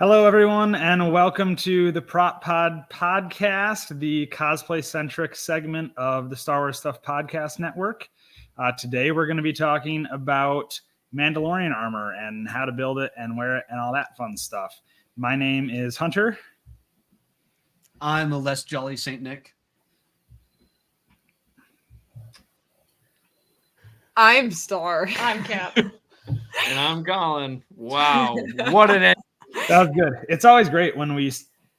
Hello, everyone, and welcome to the Prop Pod podcast, the cosplay-centric segment of the Star Wars Stuff Podcast Network. Today, we're going to be talking about Mandalorian armor and how to build it and wear it and all that fun stuff. My name is Hunter. I'm a less jolly Saint Nick. I'm Star. I'm Cap. And I'm Colin. Wow, what an end. That was good. It's always great when we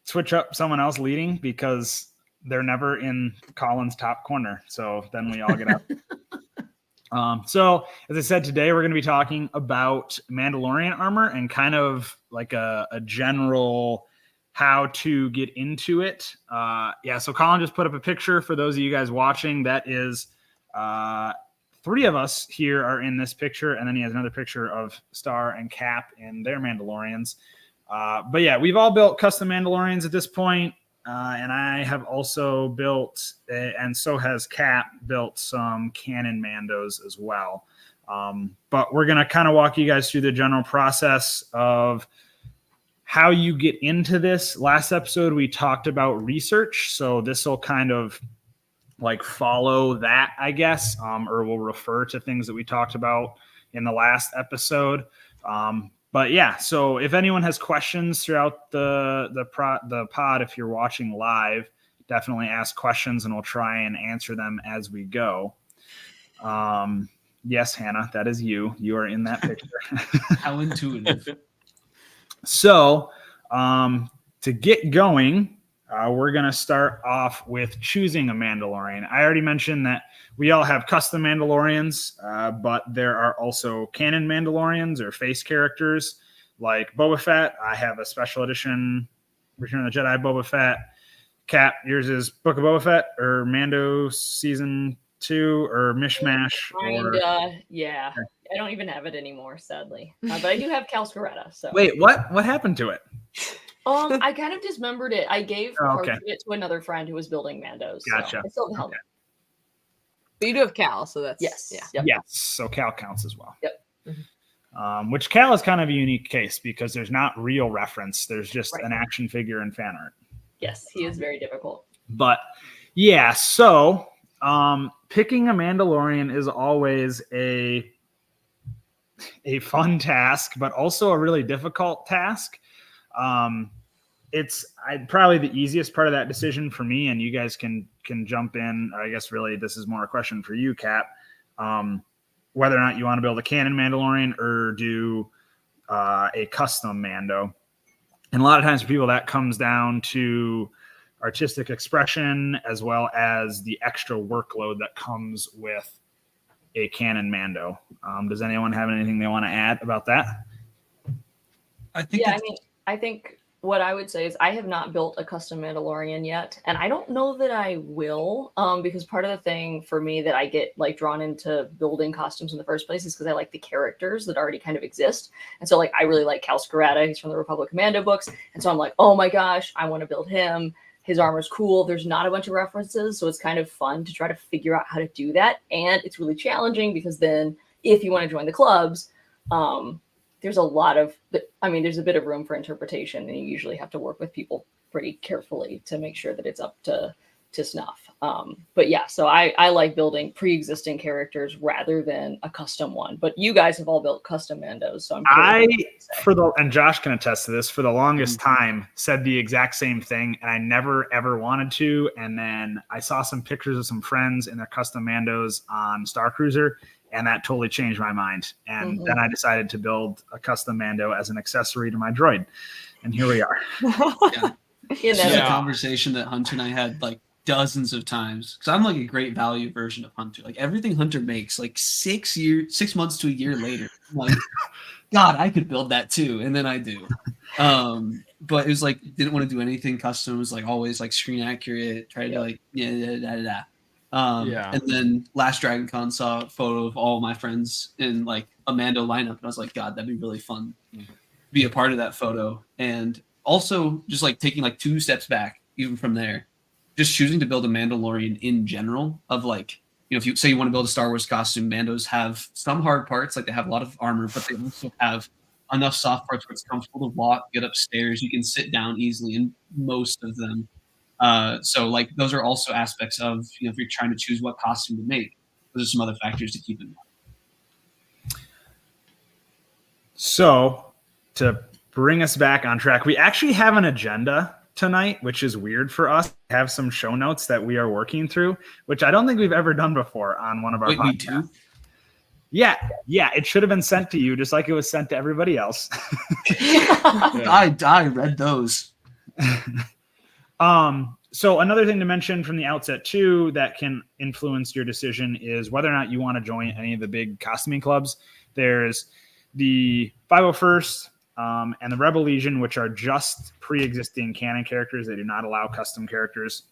switch up someone else leading because they're never in Colin's top corner. So then we all get out. So as I said, today we're going to be talking about Mandalorian armor and kind of like a general how to get into it. So Colin just put up a picture for those of you guys watching. That is three of us here are in this picture, and then he has another picture of Star and Cap in their Mandalorians. But yeah, we've all built custom Mandalorians at this point, and I have also built, and so has Cap, built some canon Mandos as well. But we're going to kind of walk you guys through the general process of how you get into this. Last episode, we talked about research, so this will kind of like follow that, I guess, or we'll refer to things that we talked about in the last episode. But yeah, so if anyone has questions throughout the pod, if you're watching live, definitely ask questions and we'll try and answer them as we go. Yes, Hannah, that is you. You are in that picture. How intuitive. So to get going, we're going to start off with choosing a Mandalorian. I already mentioned that we all have custom Mandalorians, but there are also canon Mandalorians or face characters like Boba Fett. I have a special edition Return of the Jedi Boba Fett. Cap, yours is Book of Boba Fett or Mando Season 2 or Mishmash? Yeah. I don't even have it anymore, sadly. But I do have Cal Scaretta. So. Wait, what? What happened to it? I kind of dismembered it. I gave part of it to another friend who was building Mandos. Gotcha. So I still held it. But you do have Cal, so that's Yes. Yeah. Yep. Yes, so Cal counts as well. Yep. Which Cal is kind of a unique case because there's not real reference. There's just Right. an action figure and fan art. Yes, he is very difficult. But yeah, so picking a Mandalorian is always a fun task, but also a really difficult task. It's probably the easiest part of that decision for me, and you guys can jump in. I guess really this is more a question for you, Cap. Whether or not you want to build a canon Mandalorian or do a custom Mando. And a lot of times for people that comes down to artistic expression as well as the extra workload that comes with a canon Mando. Does anyone have anything they want to add about that? I think what I would say is I have not built a custom Mandalorian yet, and I don't know that I will, because part of the thing for me that I get like drawn into building costumes in the first place is because I like the characters that already kind of exist. And so like I really like Cal Scaretta, he's from the Republic Commando books, and so I'm like, oh my gosh, I want to build him. His armor's cool. There's not a bunch of references, so it's kind of fun to try to figure out how to do that. And it's really challenging because then if you want to join the clubs, there's a bit of room for interpretation, and you usually have to work with people pretty carefully to make sure that it's up to snuff. But yeah, so I like building pre-existing characters rather than a custom one. But you guys have all built custom Mandos, so and Josh can attest to this, for the longest time said the exact same thing, and I never ever wanted to. And then I saw some pictures of some friends in their custom Mandos on Star Cruiser, and that totally changed my mind. And then I decided to build a custom Mando as an accessory to my droid. And here we are. Yeah. This is a conversation that Hunter and I had like dozens of times. Because I'm like a great value version of Hunter. Like everything Hunter makes, like 6 months to a year later. I'm like, God, I could build that too. And then I do. But it was like, didn't want to do anything custom. It was like always like screen accurate. Try to like, and then last Dragon Con saw a photo of all my friends in like a Mando lineup, and I was like, God, that'd be really fun to be a part of that photo. And also just like taking like 2 steps back, even from there, just choosing to build a Mandalorian in general of like, you know, if you say you want to build a Star Wars costume, Mandos have some hard parts, like they have a lot of armor, but they also have enough soft parts where it's comfortable to walk, get upstairs. You can sit down easily in most of them. So like those are also aspects of, if you're trying to choose what costume to make, those are some other factors to keep in mind. So to bring us back on track, we actually have an agenda tonight, which is weird for us. We have some show notes that we are working through, which I don't think we've ever done before on one of our podcasts. We do? Yeah, it should have been sent to you just like it was sent to everybody else. I read those. So another thing to mention from the outset too that can influence your decision is whether or not you want to join any of the big costuming clubs. There's the 501st and the Rebel Legion, which are just pre-existing canon characters. They do not allow custom characters.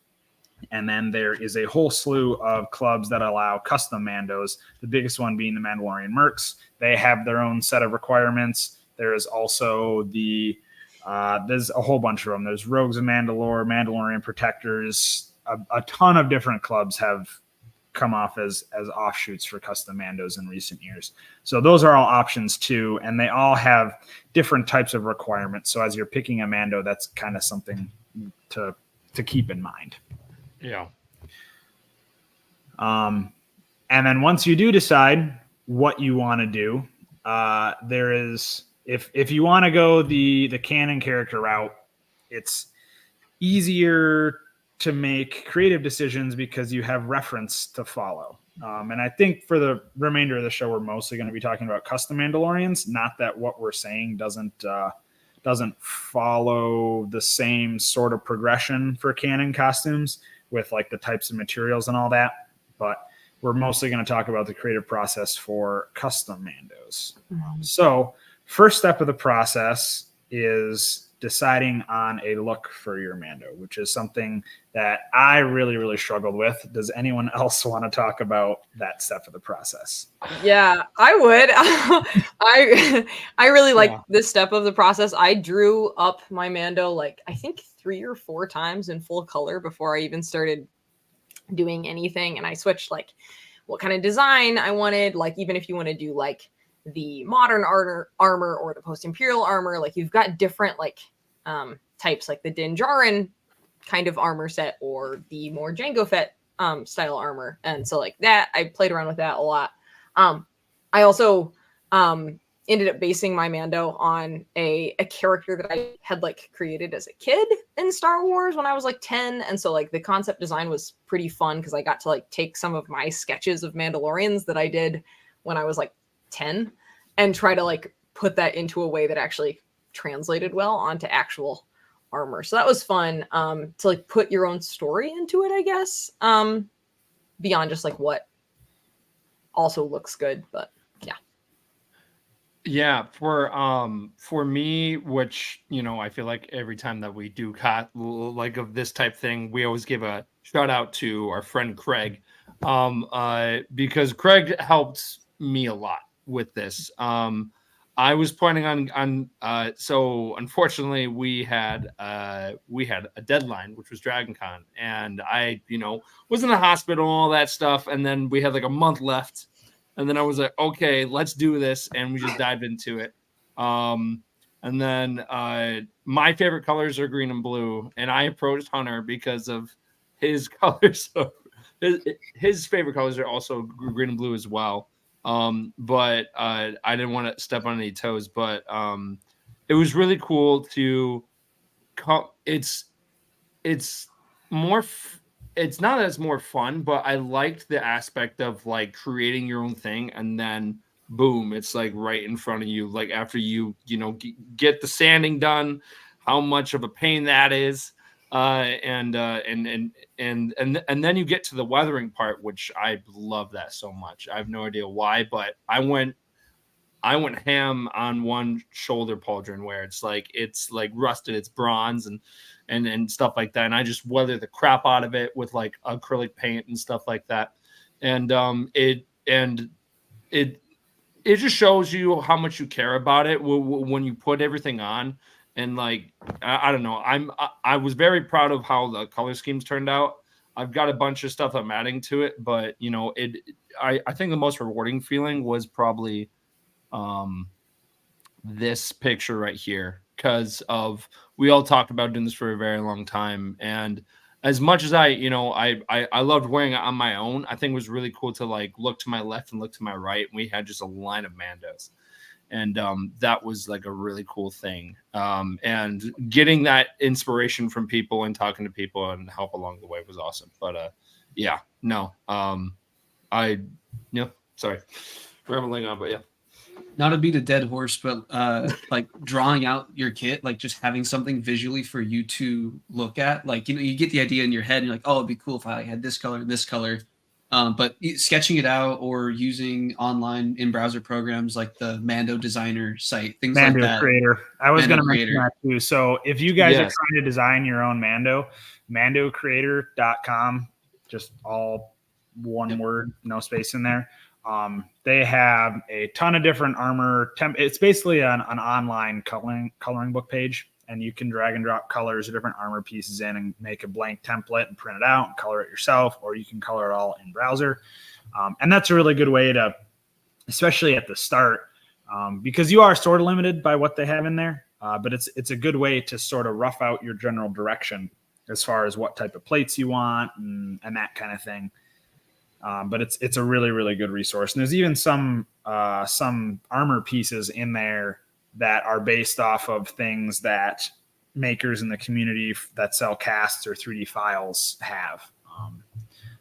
And then there is a whole slew of clubs that allow custom Mandos, the biggest one being the Mandalorian Mercs. They have their own set of requirements. There is also there's a whole bunch of them. There's Rogues of Mandalore, Mandalorian Protectors. A ton of different clubs have come off as offshoots for custom Mandos in recent years. So those are all options too, and they all have different types of requirements. So as you're picking a Mando, that's kind of something to keep in mind. Yeah. And then once you do decide what you want to do, there is, if you want to go the canon character route, it's easier to make creative decisions because you have reference to follow. And I think for the remainder of the show, we're mostly going to be talking about custom Mandalorians. Not that what we're saying doesn't follow the same sort of progression for canon costumes with like the types of materials and all that, but we're mostly going to talk about the creative process for custom Mandos. So first step of the process is deciding on a look for your Mando, which is something that I really, really struggled with. Does anyone else want to talk about that step of the process? Yeah, I would. I really like this step of the process. I drew up my Mando like I think 3 or 4 times in full color before I even started doing anything, and I switched like what kind of design I wanted. Like even if you want to do like the modern armor or the post-imperial armor, like you've got different like types, like the Din Djarin kind of armor set or the more Jango Fett style armor. And so like that, I played around with that a lot. I also ended up basing my Mando on a character that I had like created as a kid in Star Wars when I was like 10. And so like the concept design was pretty fun because I got to like take some of my sketches of Mandalorians that I did when I was like 10 and try to like put that into a way that actually translated well onto actual armor. So that was fun to like put your own story into it, I guess, beyond just like what also looks good. But yeah, for me, which I feel like every time that we do like of this type thing, we always give a shout out to our friend Craig, because Craig helped me a lot with this. I was planning on so unfortunately we had a deadline, which was Dragon Con, and I was in the hospital and all that stuff, and then we had like a month left, and then I was like, okay, let's do this, and we just dived into it. And then my favorite colors are green and blue, and I approached Hunter because of his colors. So his favorite colors are also green and blue as well. But I didn't want to step on any toes, but it was really cool to it's more it's not as more fun, but I liked the aspect of like creating your own thing and then boom, it's like right in front of you, like after you get the sanding done, how much of a pain that is. And then you get to the weathering part, which I love that so much. I have no idea why, but I went ham on one shoulder pauldron where it's like rusted, it's bronze and stuff like that. And I just weather the crap out of it with like acrylic paint and stuff like that. And it just shows you how much you care about it when you put everything on. And like, I don't know, I was very proud of how the color schemes turned out. I've got a bunch of stuff I'm adding to it, but I think the most rewarding feeling was probably this picture right here because we all talked about doing this for a very long time. And as much as I loved wearing it on my own, I think it was really cool to like look to my left and look to my right. And we had just a line of Mandos. And that was like a really cool thing. And getting that inspiration from people and talking to people and help along the way was awesome. But sorry, rambling on, but yeah. Not to beat a dead horse, but like drawing out your kit, like just having something visually for you to look at. Like, you get the idea in your head and you're like, oh, it'd be cool if I had this color and this color. But sketching it out or using online in-browser programs like the Mando Designer site, things Mando like that. Creator. I was going to mention Creator. that too. So if you guys are trying to design your own Mando, mandocreator.com, just all one word, no space in there. They have a ton of different armor. It's basically an online coloring book page, and you can drag and drop colors of different armor pieces in and make a blank template and print it out and color it yourself, or you can color it all in browser. And that's a really good way to, especially at the start, because you are sort of limited by what they have in there, but it's a good way to sort of rough out your general direction as far as what type of plates you want and that kind of thing. But it's a really, really good resource. And there's even some armor pieces in there that are based off of things that makers in the community that sell casts or 3D files have,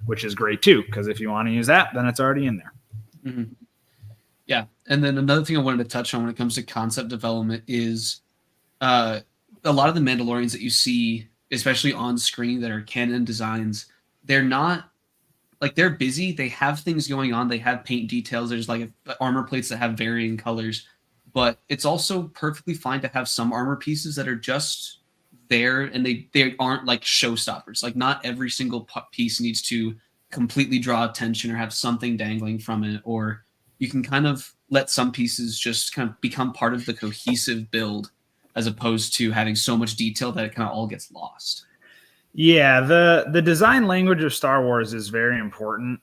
which is great too, because if you want to use that, then it's already in there. Mm-hmm. Yeah. And then another thing I wanted to touch on when it comes to concept development is a lot of the Mandalorians that you see, especially on screen, that are canon designs, they're not like, they're busy. They have things going on. They have paint details. There's like armor plates that have varying colors. But it's also perfectly fine to have some armor pieces that are just there and they aren't like showstoppers. Like, not every single piece needs to completely draw attention or have something dangling from it. Or you can kind of let some pieces just kind of become part of the cohesive build as opposed to having so much detail that it kind of all gets lost. Yeah, the design language of Star Wars is very important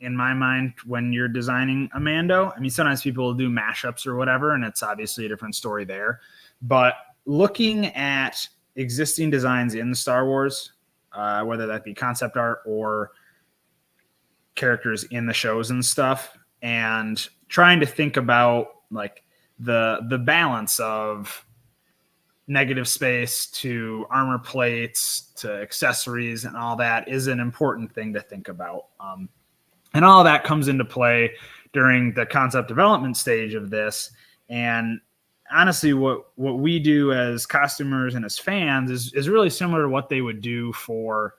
in my mind when you're designing a Mando. I mean, sometimes people will do mashups or whatever, and it's obviously a different story there. But looking at existing designs in Star Wars, whether that be concept art or characters in the shows and stuff, and trying to think about like the balance of negative space to armor plates to accessories and all that is an important thing to think about. And all that comes into play during the concept development stage of this. And honestly, what we do as costumers and as fans is really similar to what they would do for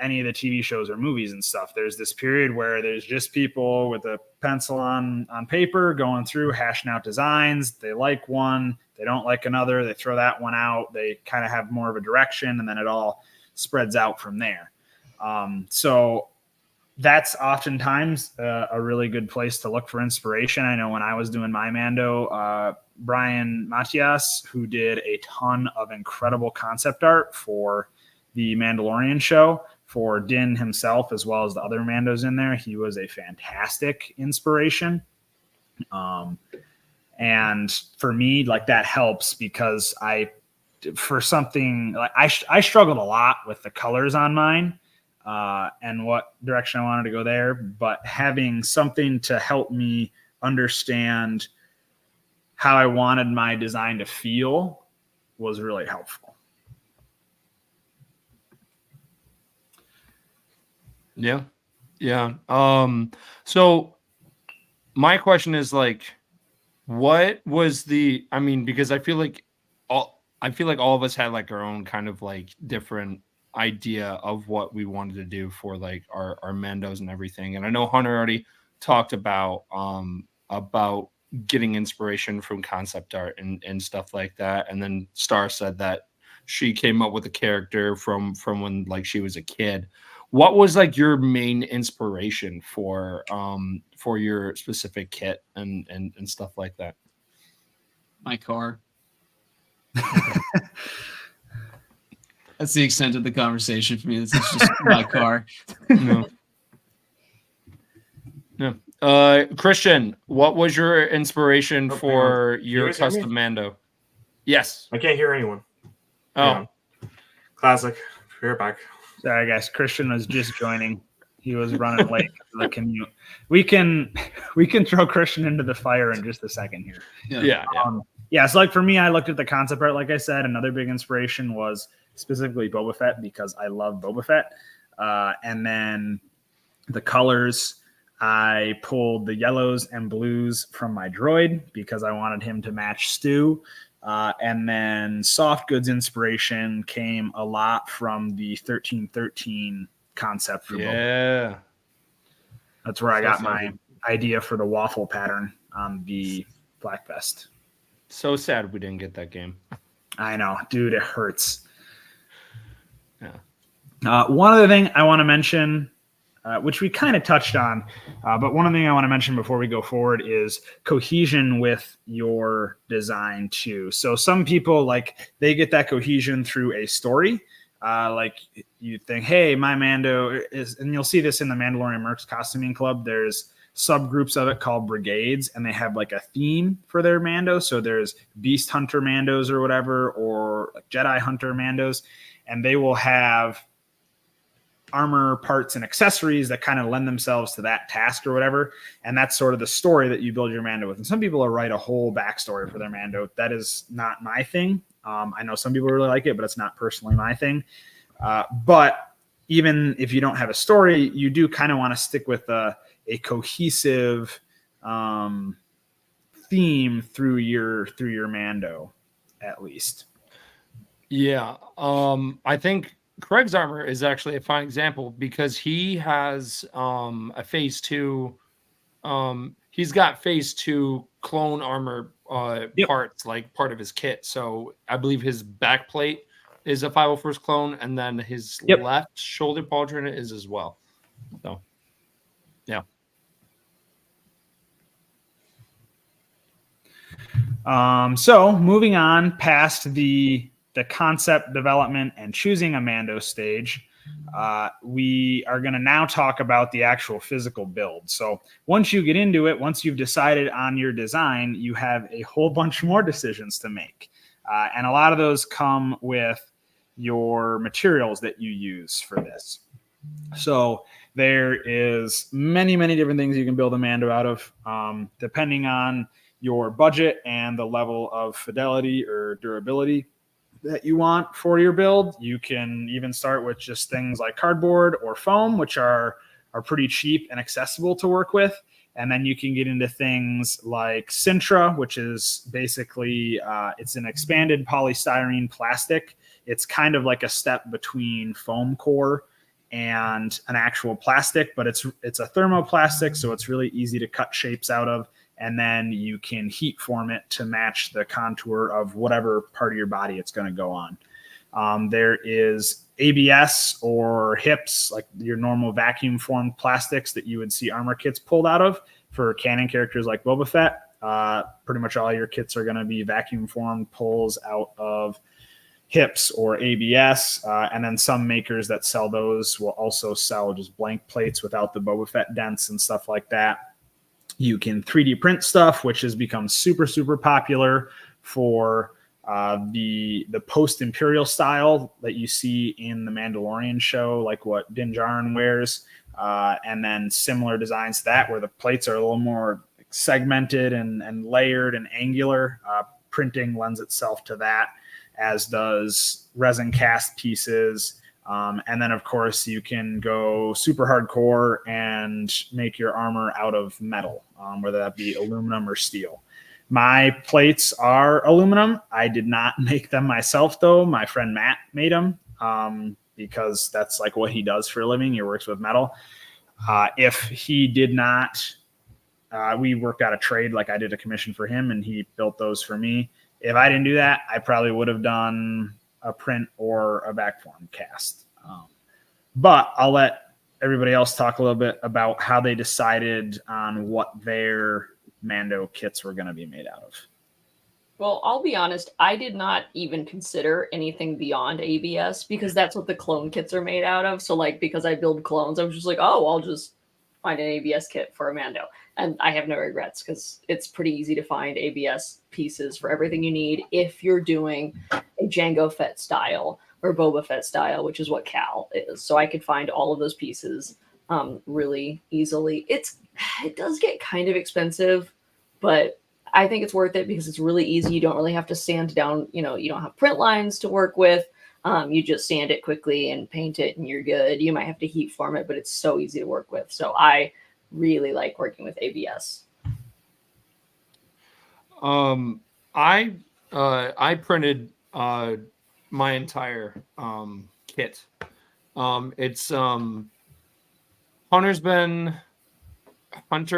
any of the TV shows or movies and stuff. There's this period where there's just people with a pencil on paper going through, hashing out designs. They like one, they don't like another, they throw that one out. They kind of have more of a direction, and then it all spreads out from there. So that's oftentimes a really good place to look for inspiration. I know when I was doing my Mando, Brian Matias, who did a ton of incredible concept art for the Mandalorian show, for Din himself, as well as the other Mandos in there, he was a fantastic inspiration. And for me, like, that helps because I struggled a lot with the colors on mine. And what direction I wanted to go there, but having something to help me understand how I wanted my design to feel was really helpful. Yeah. So my question is, like, what was because I feel like all of us had like our own kind of like different idea of what we wanted to do for like our Mandos and everything. And I know Hunter already talked about getting inspiration from concept art and stuff like that. And then Star said that she came up with a character from when like she was a kid. What was like your main inspiration for your specific kit and stuff like that? My car. That's the extent of the conversation for me. This is just my car. No. Christian, what was your inspiration for your guys hear me? custom Mando? Yes. I can't hear anyone. Oh, Hang on. Classic. We're back. Sorry, guys. Christian was just joining. He was running late for the commute. We can throw Christian into the fire in just a second here. yeah. So like for me, I looked at the concept art. Like I said, another big inspiration was specifically Boba Fett because I love Boba Fett. And then the colors, I pulled the yellows and blues from my droid because I wanted him to match Stu. And then soft goods inspiration came a lot from the 1313 concept for Boba. Yeah. That's where I got my idea for the waffle pattern on the Black Vest. So sad we didn't get that game. I know, dude, it hurts. Yeah. One other thing I want to mention, which we kind of touched on, but one other thing I want to mention before we go forward is cohesion with your design too. So some people, like, they get that cohesion through a story. Like you think, hey, my Mando is, and you'll see this in the Mandalorian Mercs Costuming Club. There's subgroups of it called brigades, and they have like a theme for their Mando. So there's Beast Hunter Mandos or whatever, or like Jedi Hunter Mandos, and they will have armor parts and accessories that kind of lend themselves to that task or whatever. And that's sort of the story that you build your Mando with. And some people will write a whole backstory for their Mando. That is not my thing. I know some people really like it, but it's not personally my thing. But even if you don't have a story, you do kind of want to stick with a cohesive theme through your Mando, at least. Yeah. I think Craig's armor is actually a fine example because he has a phase 2. He's got phase 2 clone armor parts, like part of his kit. So I believe his back plate is a 501st clone, and then his left shoulder pauldron is as well. So, yeah. So moving on past the concept development and choosing a Mando stage, we are going to now talk about the actual physical build. So once you get into it, once you've decided on your design, you have a whole bunch more decisions to make. And a lot of those come with your materials that you use for this. So there is many, many different things you can build a Mando out of, depending on your budget and the level of fidelity or durability that you want for your build. You can even start with just things like cardboard or foam, which are pretty cheap and accessible to work with. And then you can get into things like Sintra, which is basically, it's an expanded polystyrene plastic. It's kind of like a step between foam core and an actual plastic, but it's a thermoplastic, so it's really easy to cut shapes out of. And then you can heat form it to match the contour of whatever part of your body it's going to go on. There is ABS or HIPs, like your normal vacuum formed plastics that you would see armor kits pulled out of for canon characters like Boba Fett. Pretty much all your kits are going to be vacuum formed pulls out of HIPs or ABS. And then some makers that sell those will also sell just blank plates without the Boba Fett dents and stuff like that. You can 3D print stuff, which has become super, super popular for the post-imperial style that you see in the Mandalorian show, like what Din Djarin wears, and then similar designs to that where the plates are a little more segmented and layered and angular. Printing lends itself to that, as does resin cast pieces. And then, of course, you can go super hardcore and make your armor out of metal, whether that be aluminum or steel. My plates are aluminum. I did not make them myself, though. My friend Matt made them because that's like what he does for a living. He works with metal. If he did not, we worked out a trade. Like I did a commission for him, and he built those for me. If I didn't do that, I probably would have done a print or a back form cast. But I'll let everybody else talk a little bit about how they decided on what their Mando kits were going to be made out of. Well, I'll be honest, I did not even consider anything beyond ABS because that's what the clone kits are made out of. So like, because I build clones, I was just like, oh, I'll just find an ABS kit for a Mando. And I have no regrets because it's pretty easy to find ABS pieces for everything you need if you're doing a Jango Fett style or Boba Fett style, which is what Cal is. So I could find all of those pieces really easily. It does get kind of expensive, but I think it's worth it because it's really easy. You don't really have to sand down, you don't have print lines to work with. You just sand it quickly and paint it and you're good. You might have to heat form it, but it's so easy to work with. So I really like working with ABS. I printed my entire kit. It's Hunter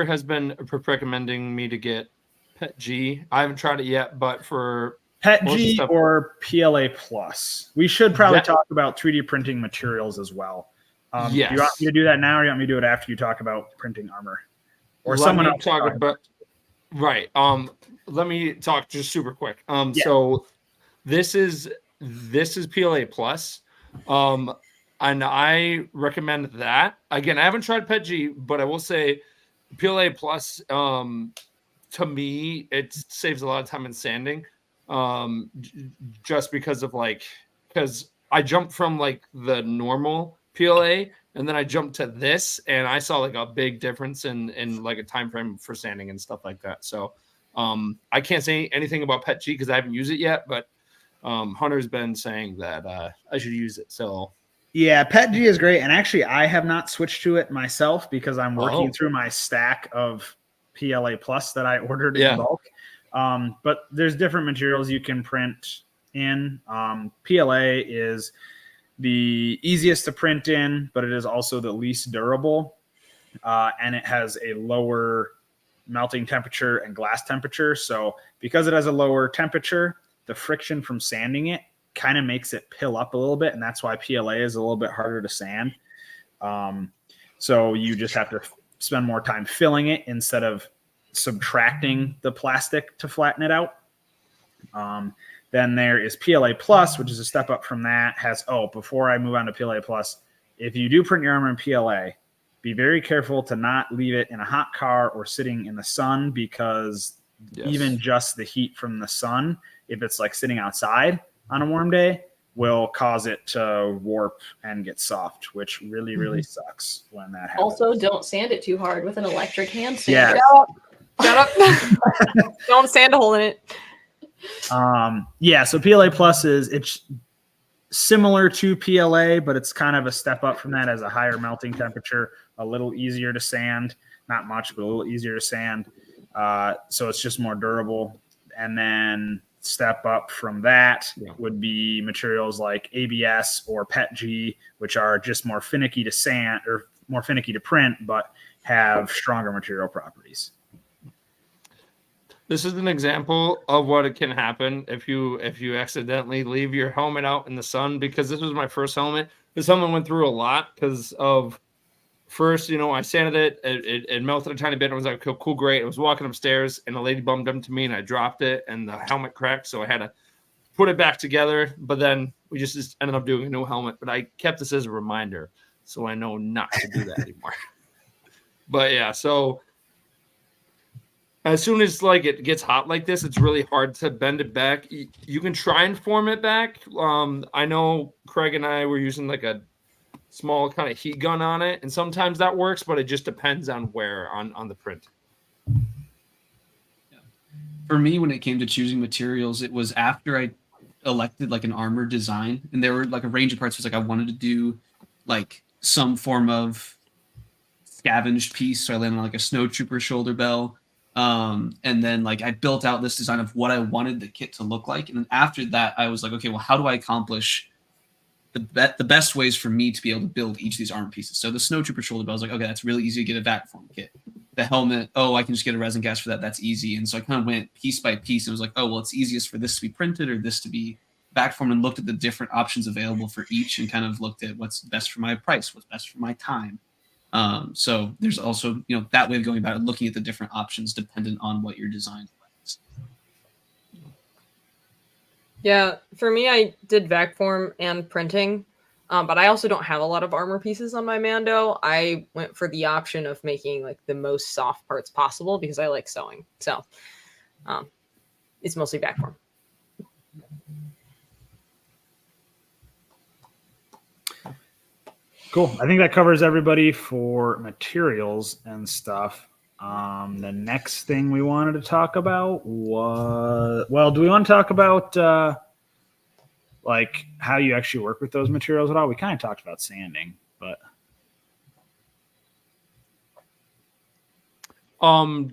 has been recommending me to get Pet G. I haven't tried it yet, but for Pet G or PLA Plus. We should probably talk about 3D printing materials as well. Yes. Do you want me to do that now, or do you want me to do it after you talk about printing armor? Or someone else talk about right. Let me talk just super quick. Yeah. So this is PLA Plus. And I recommend that. Again, I haven't tried Pet G, but I will say PLA Plus, to me, it saves a lot of time in sanding. Just because I jumped from like the normal PLA and then I jumped to this and I saw like a big difference in like a time frame for sanding and stuff like that. So I can't say anything about Pet G because I haven't used it yet, but Hunter's been saying that I should use it. So yeah, Pet G is great. And actually I have not switched to it myself because I'm working through my stack of PLA Plus that I ordered in bulk. But there's different materials you can print in. PLA is the easiest to print in, but it is also the least durable. And it has a lower melting temperature and glass temperature. So because it has a lower temperature, the friction from sanding it kind of makes it pill up a little bit. And that's why PLA is a little bit harder to sand. So you just have to spend more time filling it instead of subtracting the plastic to flatten it out. Then there is PLA Plus, which is a step up from that. Before I move on to PLA Plus, if you do print your armor in PLA, be very careful to not leave it in a hot car or sitting in the sun because even just the heat from the sun, if it's like sitting outside on a warm day, will cause it to warp and get soft, which really, really sucks when that happens. Also, don't sand it too hard with an electric hand sander. Shut up. Don't sand a hole in it. So PLA Plus it's similar to PLA, but it's kind of a step up from that as a higher melting temperature, a little easier to sand, not much, but a little easier to sand. So it's just more durable. And then step up from that would be materials like ABS or Pet G, which are just more finicky to sand or more finicky to print, but have stronger material properties. This is an example of what it can happen if you accidentally leave your helmet out in the sun, because this was my first helmet. This helmet went through a lot because of first, I sanded it, it melted a tiny bit. I was like, cool, great. I was walking upstairs and a lady bumped into me and I dropped it and the helmet cracked. So I had to put it back together, but then we just ended up doing a new helmet, but I kept this as a reminder. So I know not to do that anymore. But yeah, so as soon as it gets hot like this, it's really hard to bend it back. You can try and form it back. I know Craig and I were using like a small kind of heat gun on it, and sometimes that works, but it just depends on where on the print. For me, when it came to choosing materials, it was after I elected like an armor design, and there were like a range of parts. It was like I wanted to do like some form of scavenged piece, so I landed on like a snowtrooper shoulder bell. And then like I built out this design of what I wanted the kit to look like, and then after that I was like, okay, well, how do I accomplish the best ways for me to be able to build each of these armor pieces? So the snowtrooper shoulder bell, I was like, okay, that's really easy to get a vac form kit. The helmet, I can just get a resin gas for that, that's easy. And so I kind of went piece by piece and was like, it's easiest for this to be printed or this to be vac formed, and looked at the different options available for each and kind of looked at what's best for my price, what's best for my time. So there's also, that way of going about it, looking at the different options dependent on what your design is. Yeah, for me, I did vac form and printing. But I also don't have a lot of armor pieces on my Mando. I went for the option of making like the most soft parts possible because I like sewing. So it's mostly back form. Cool. I think that covers everybody for materials and stuff. The next thing we wanted to talk about was, well, do we want to talk about like how you actually work with those materials at all? We kind of talked about sanding, but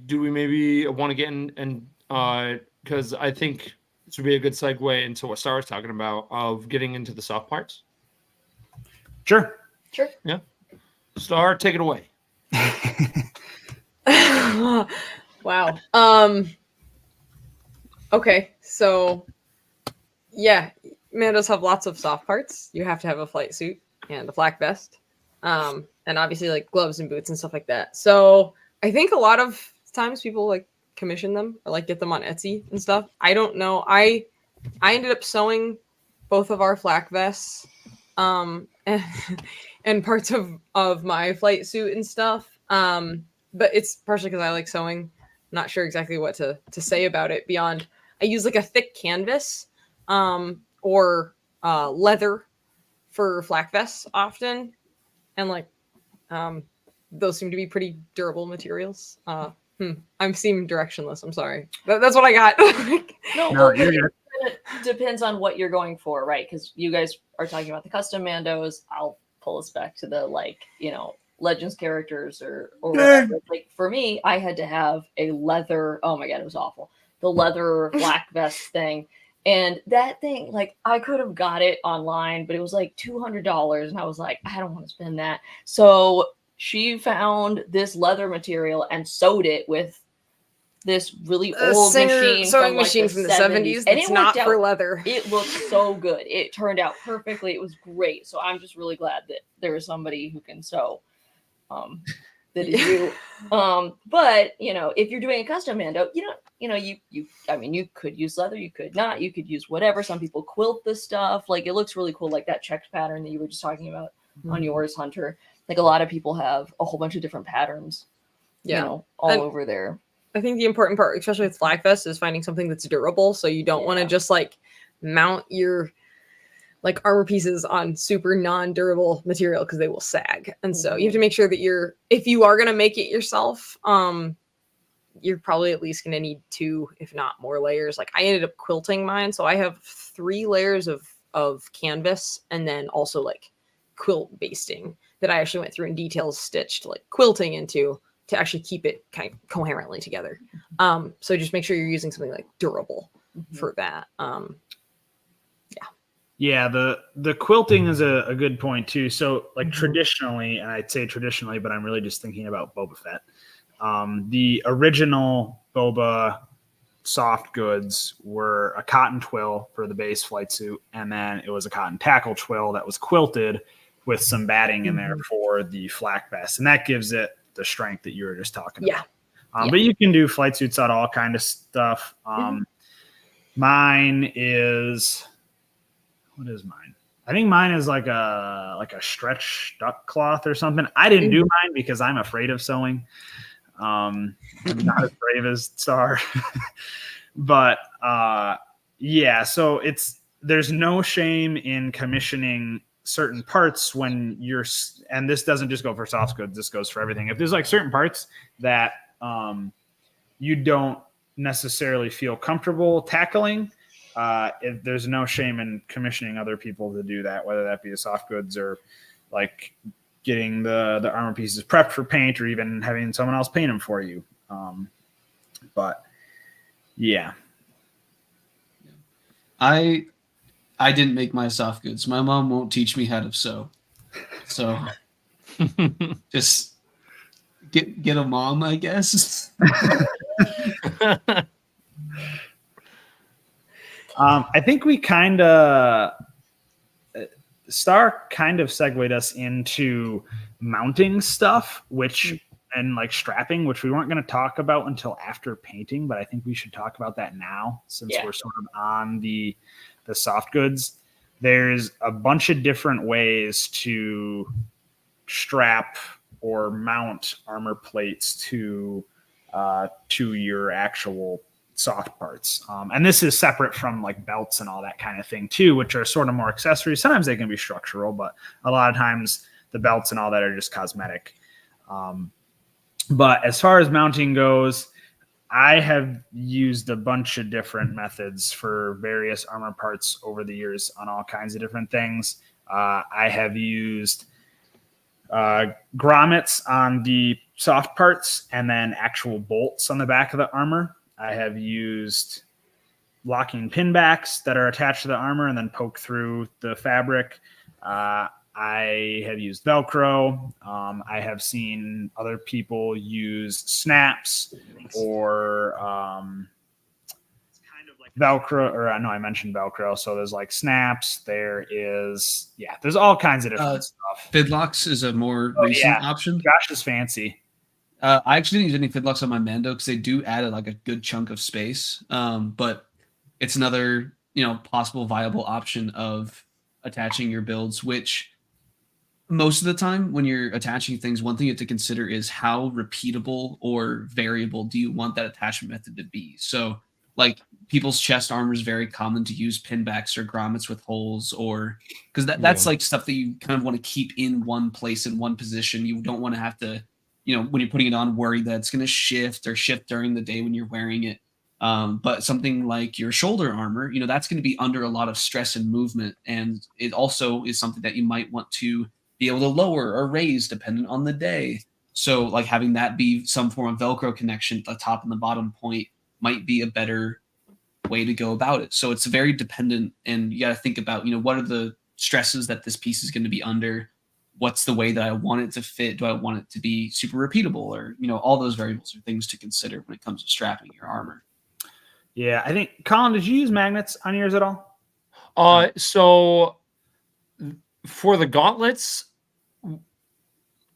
do we maybe want to get in and because I think this would be a good segue into what Star was talking about of getting into the soft parts. sure. Sure. Yeah. Star, take it away. Wow. Okay, so yeah, Mandos have lots of soft parts. You have to have a flight suit and a flak vest, and obviously like gloves and boots and stuff like that. So I think a lot of times people like commission them or like get them on Etsy and stuff. I don't know. I ended up sewing both of our flak vests, and parts of my flight suit and stuff. But it's partially because I like sewing. I'm not sure exactly what to say about it beyond I use like a thick canvas or leather for flak vests often. And like those seem to be pretty durable materials. I'm seeming directionless. I'm sorry. That's what I got. No, No, well, you're good. it depends on what you're going for, right? Because you guys are talking about the custom Mandos. I'll pull us back to the Legends characters or whatever. Like for me, I had to have a leather. Oh my god, it was awful. The leather black vest thing, and that thing, like I could have got it online, but it was like $200, and I was like, I don't want to spend that. So she found this leather material and sewed it with this really old sewing machine from the 70s. And it's it not worked for out. leather. It looked so good. It turned out perfectly. It was great. So I'm just really glad that there is somebody who can sew. That is you. But if you're doing a custom Mando, you could use leather, you could not, you could use whatever. Some people quilt this stuff. Like it looks really cool, like that checked pattern that you were just talking about on yours, Hunter. Like a lot of people have a whole bunch of different patterns, all over there. I think the important part, especially with flak vest, is finding something that's durable. So you don't want to just like mount your like armor pieces on super non-durable material because they will sag. And so you have to make sure that if you are going to make it yourself, you're probably at least going to need 2, if not more layers. Like I ended up quilting mine. So I have 3 layers of canvas and then also like quilt basting that I actually went through in details stitched like quilting into to actually keep it kind of coherently together. So just make sure you're using something like durable for that. Yeah, the quilting is a good point too. So like traditionally, and I'd say traditionally, but I'm really just thinking about Boba Fett. The original Boba soft goods were a cotton twill for the base flight suit, and then it was a cotton tackle twill that was quilted with some batting in there for the flak vest, and that gives it the strength that you were just talking about. But you can do flight suits out of all kind of stuff. Mine is... What is mine? I think mine is like a stretch duck cloth or something. I didn't do mine because I'm afraid of sewing. I'm not as brave as Star. But so there's no shame in commissioning certain parts when and this doesn't just go for soft goods, this goes for everything. If there's like certain parts that you don't necessarily feel comfortable tackling, if there's no shame in commissioning other people to do that, whether that be the soft goods or like getting the armor pieces prepped for paint or even having someone else paint them for you. But yeah. I didn't make my soft goods. My mom won't teach me how to sew. So just get a mom, I guess. I think we kind of Star kind of segued us into mounting stuff, and like strapping, which we weren't going to talk about until after painting, but I think we should talk about that now since we're sort of on the soft goods. there's a bunch of different ways to strap or mount armor plates to your actual soft parts. And this is separate from like belts and all that kind of thing too, which are sort of more accessories. Sometimes they can be structural, but a lot of times the belts and all that are just cosmetic. But as far as mounting goes, I have used a bunch of different methods for various armor parts over the years on all kinds of different things. I have used grommets on the soft parts and then actual bolts on the back of the armor. I have used locking pin backs that are attached to the armor and then poke through the fabric. I have used Velcro. I have seen other people use snaps or Velcro, or no, I mentioned Velcro. So there's like snaps. There's all kinds of different stuff. Fidlocks is a more recent option. Josh is fancy. I actually didn't use any Fidlocks on my Mando because they do add like a good chunk of space. But it's another, possible viable option of attaching your builds, which most of the time when you're attaching things, one thing you have to consider is how repeatable or variable do you want that attachment method to be. So like people's chest armor is very common to use pinbacks or grommets with holes, or because that's like stuff that you kind of want to keep in one place in one position. You don't want to have to, when you're putting it on, worry that it's going to shift during the day when you're wearing it. But something like your shoulder armor, that's going to be under a lot of stress and movement. And it also is something that you might want to be able to lower or raise depending on the day. So like having that be some form of Velcro connection at the top and the bottom point might be a better way to go about it. So it's very dependent, and you got to think about, what are the stresses that this piece is going to be under? What's the way that I want it to fit? Do I want it to be super repeatable? Or, all those variables are things to consider when it comes to strapping your armor. Yeah, I think, Colin, did you use magnets on yours at all? So for the gauntlets,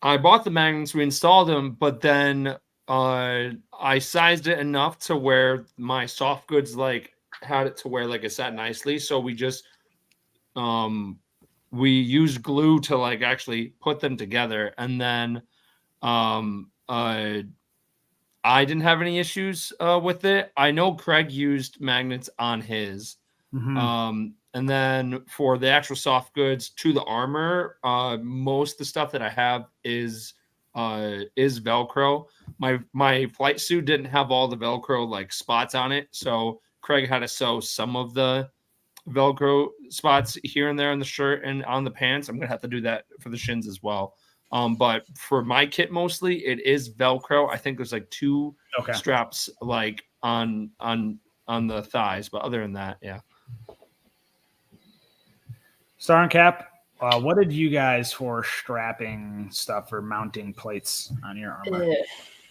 I bought the magnets, we installed them, but then I sized it enough to where my soft goods had it to where it sat nicely. So we just we used glue to actually put them together, and then I didn't have any issues with it. I know Craig used magnets on his. Mm-hmm. And then for the actual soft goods to the armor, most of the stuff that I have is Velcro. My flight suit didn't have all the Velcro spots on it, so Craig had to sew some of the Velcro spots here and there on the shirt and on the pants. I'm gonna have to do that for the shins as well. But for my kit, mostly it is Velcro. I think there's two straps on the thighs, but other than that, yeah. Star and Cap, what did you guys for strapping stuff or mounting plates on your armor?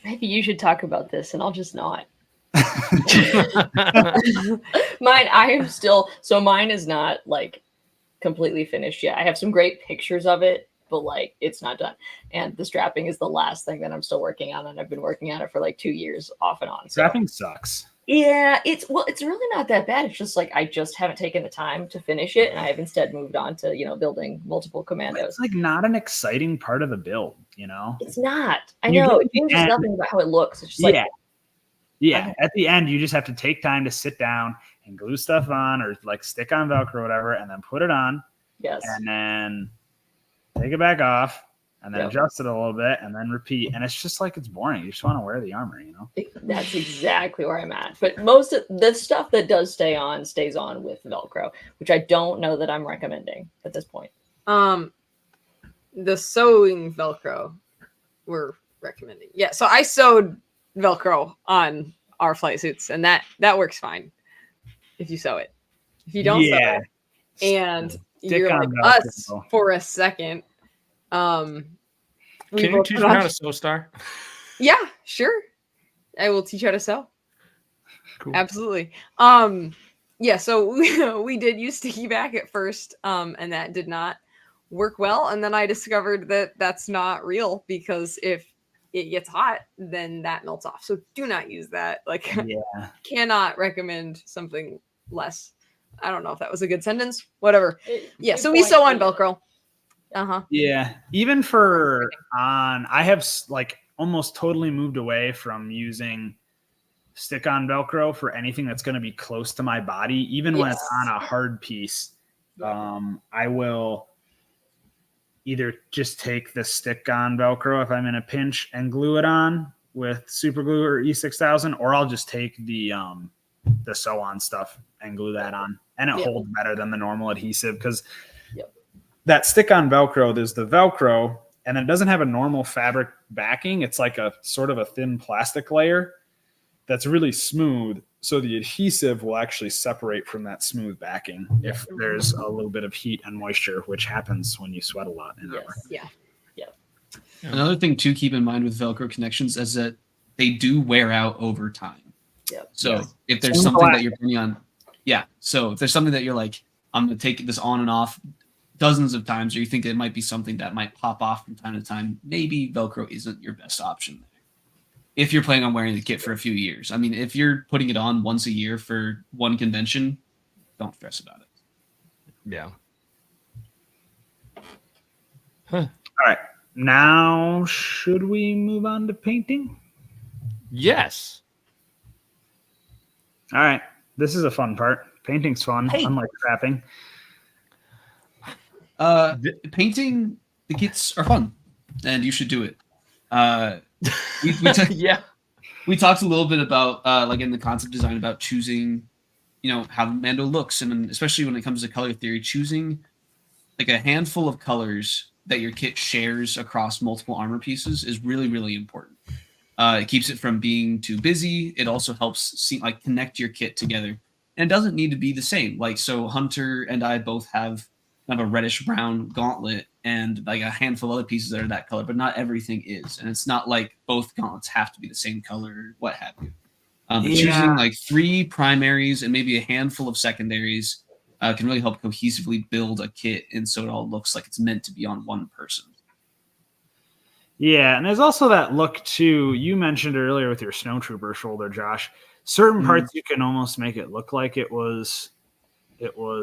Maybe you should talk about this, and I'll just not. Mine is not completely finished yet. I have some great pictures of it, but it's not done. And the strapping is the last thing that I'm still working on, and I've been working on it for 2 years off and on. So. Strapping sucks. Yeah, it's really not that bad. It's just I just haven't taken the time to finish it, and I have instead moved on to building multiple commandos. It's not an exciting part of the build, It's not. I know it changes nothing about how it looks. It's just yeah. At the end, you just have to take time to sit down and glue stuff on, or stick on Velcro or whatever, and then put it on. Yes. And then take it back off. And then adjust it a little bit, and then repeat. And it's just it's boring. You just want to wear the armor, That's exactly where I'm at. But most of the stuff that does stay on stays on with Velcro, which I don't know that I'm recommending at this point. The sewing Velcro we're recommending. Yeah, so I sewed Velcro on our flight suits, and that works fine if you sew it. If you don't sew it, and you're like us for a second. Can you teach me how to sew, Star? Yeah, sure. I will teach you how to sew. Cool. Absolutely. Yeah, so we did use sticky back at first, and that did not work well. And then I discovered that that's not real, because if it gets hot, then that melts off. So do not use that. Cannot recommend something less I don't know if that was a good sentence. Whatever. Yeah. Good So we point, sew on yeah. Velcro. Uh-huh. Yeah, even for on, I have like almost totally moved away from using stick-on Velcro for anything that's going to be close to my body. Even when it's Yes. on a hard piece, I will either just take the stick-on Velcro if I'm in a pinch and glue it on with super glue or E6000, or I'll just take the sew-on stuff and glue that on, and it Yep. holds better than the normal adhesive because Yep. that stick-on Velcro, there's the Velcro, and it doesn't have a normal fabric backing. It's like a sort of a thin plastic layer that's really smooth. So the adhesive will actually separate from that smooth backing if there's a little bit of heat and moisture, which happens when you sweat a lot in armor. Yeah. Another thing to keep in mind with Velcro connections is that they do wear out over time. Yep. So Yes. if there's Same something black. that you're putting on, yeah. So if there's something that you're like, I'm gonna take this on and off dozens of times, or you think it might be something that might pop off from time to time, maybe Velcro isn't your best option there. If you're planning on wearing the kit for a few years. I mean, if you're putting it on once a year for one convention, don't stress about it. Yeah. All right. Now, should we move on to painting? Yes. All right. This is a fun part. Painting's fun, Hey. unlike trapping. Painting the kits are fun, and you should do it. Yeah. We talked a little bit about like in the concept design about choosing, how Mando looks, and especially when it comes to color theory, choosing like a handful of colors that your kit shares across multiple armor pieces is really, really important. It keeps it from being too busy. It also helps connect your kit together, and it doesn't need to be the same. Like, so Hunter and I both have kind of a reddish brown gauntlet and like a handful of other pieces that are that color, but not everything is. And it's not like both gauntlets have to be the same color, what have you. But choosing like 3 primaries and maybe a handful of secondaries can really help cohesively build a kit, and so it all looks like it's meant to be on one person. Yeah, and there's also that look too. You mentioned earlier with your snowtrooper shoulder, Josh. Certain parts you can almost make it look like it was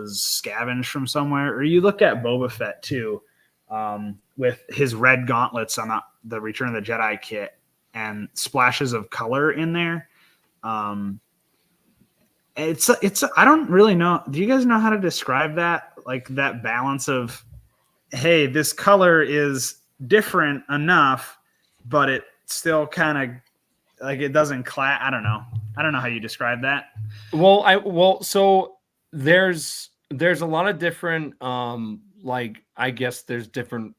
scavenged from somewhere. Or you look at Boba Fett too, with his red gauntlets on the Return of the Jedi kit and splashes of color in there. It's I don't really know. Do you guys know how to describe that? Like that balance of, hey, this color is different enough, but it still kind of like it doesn't clash. I don't know how you describe that. So there's a lot of different I guess there's different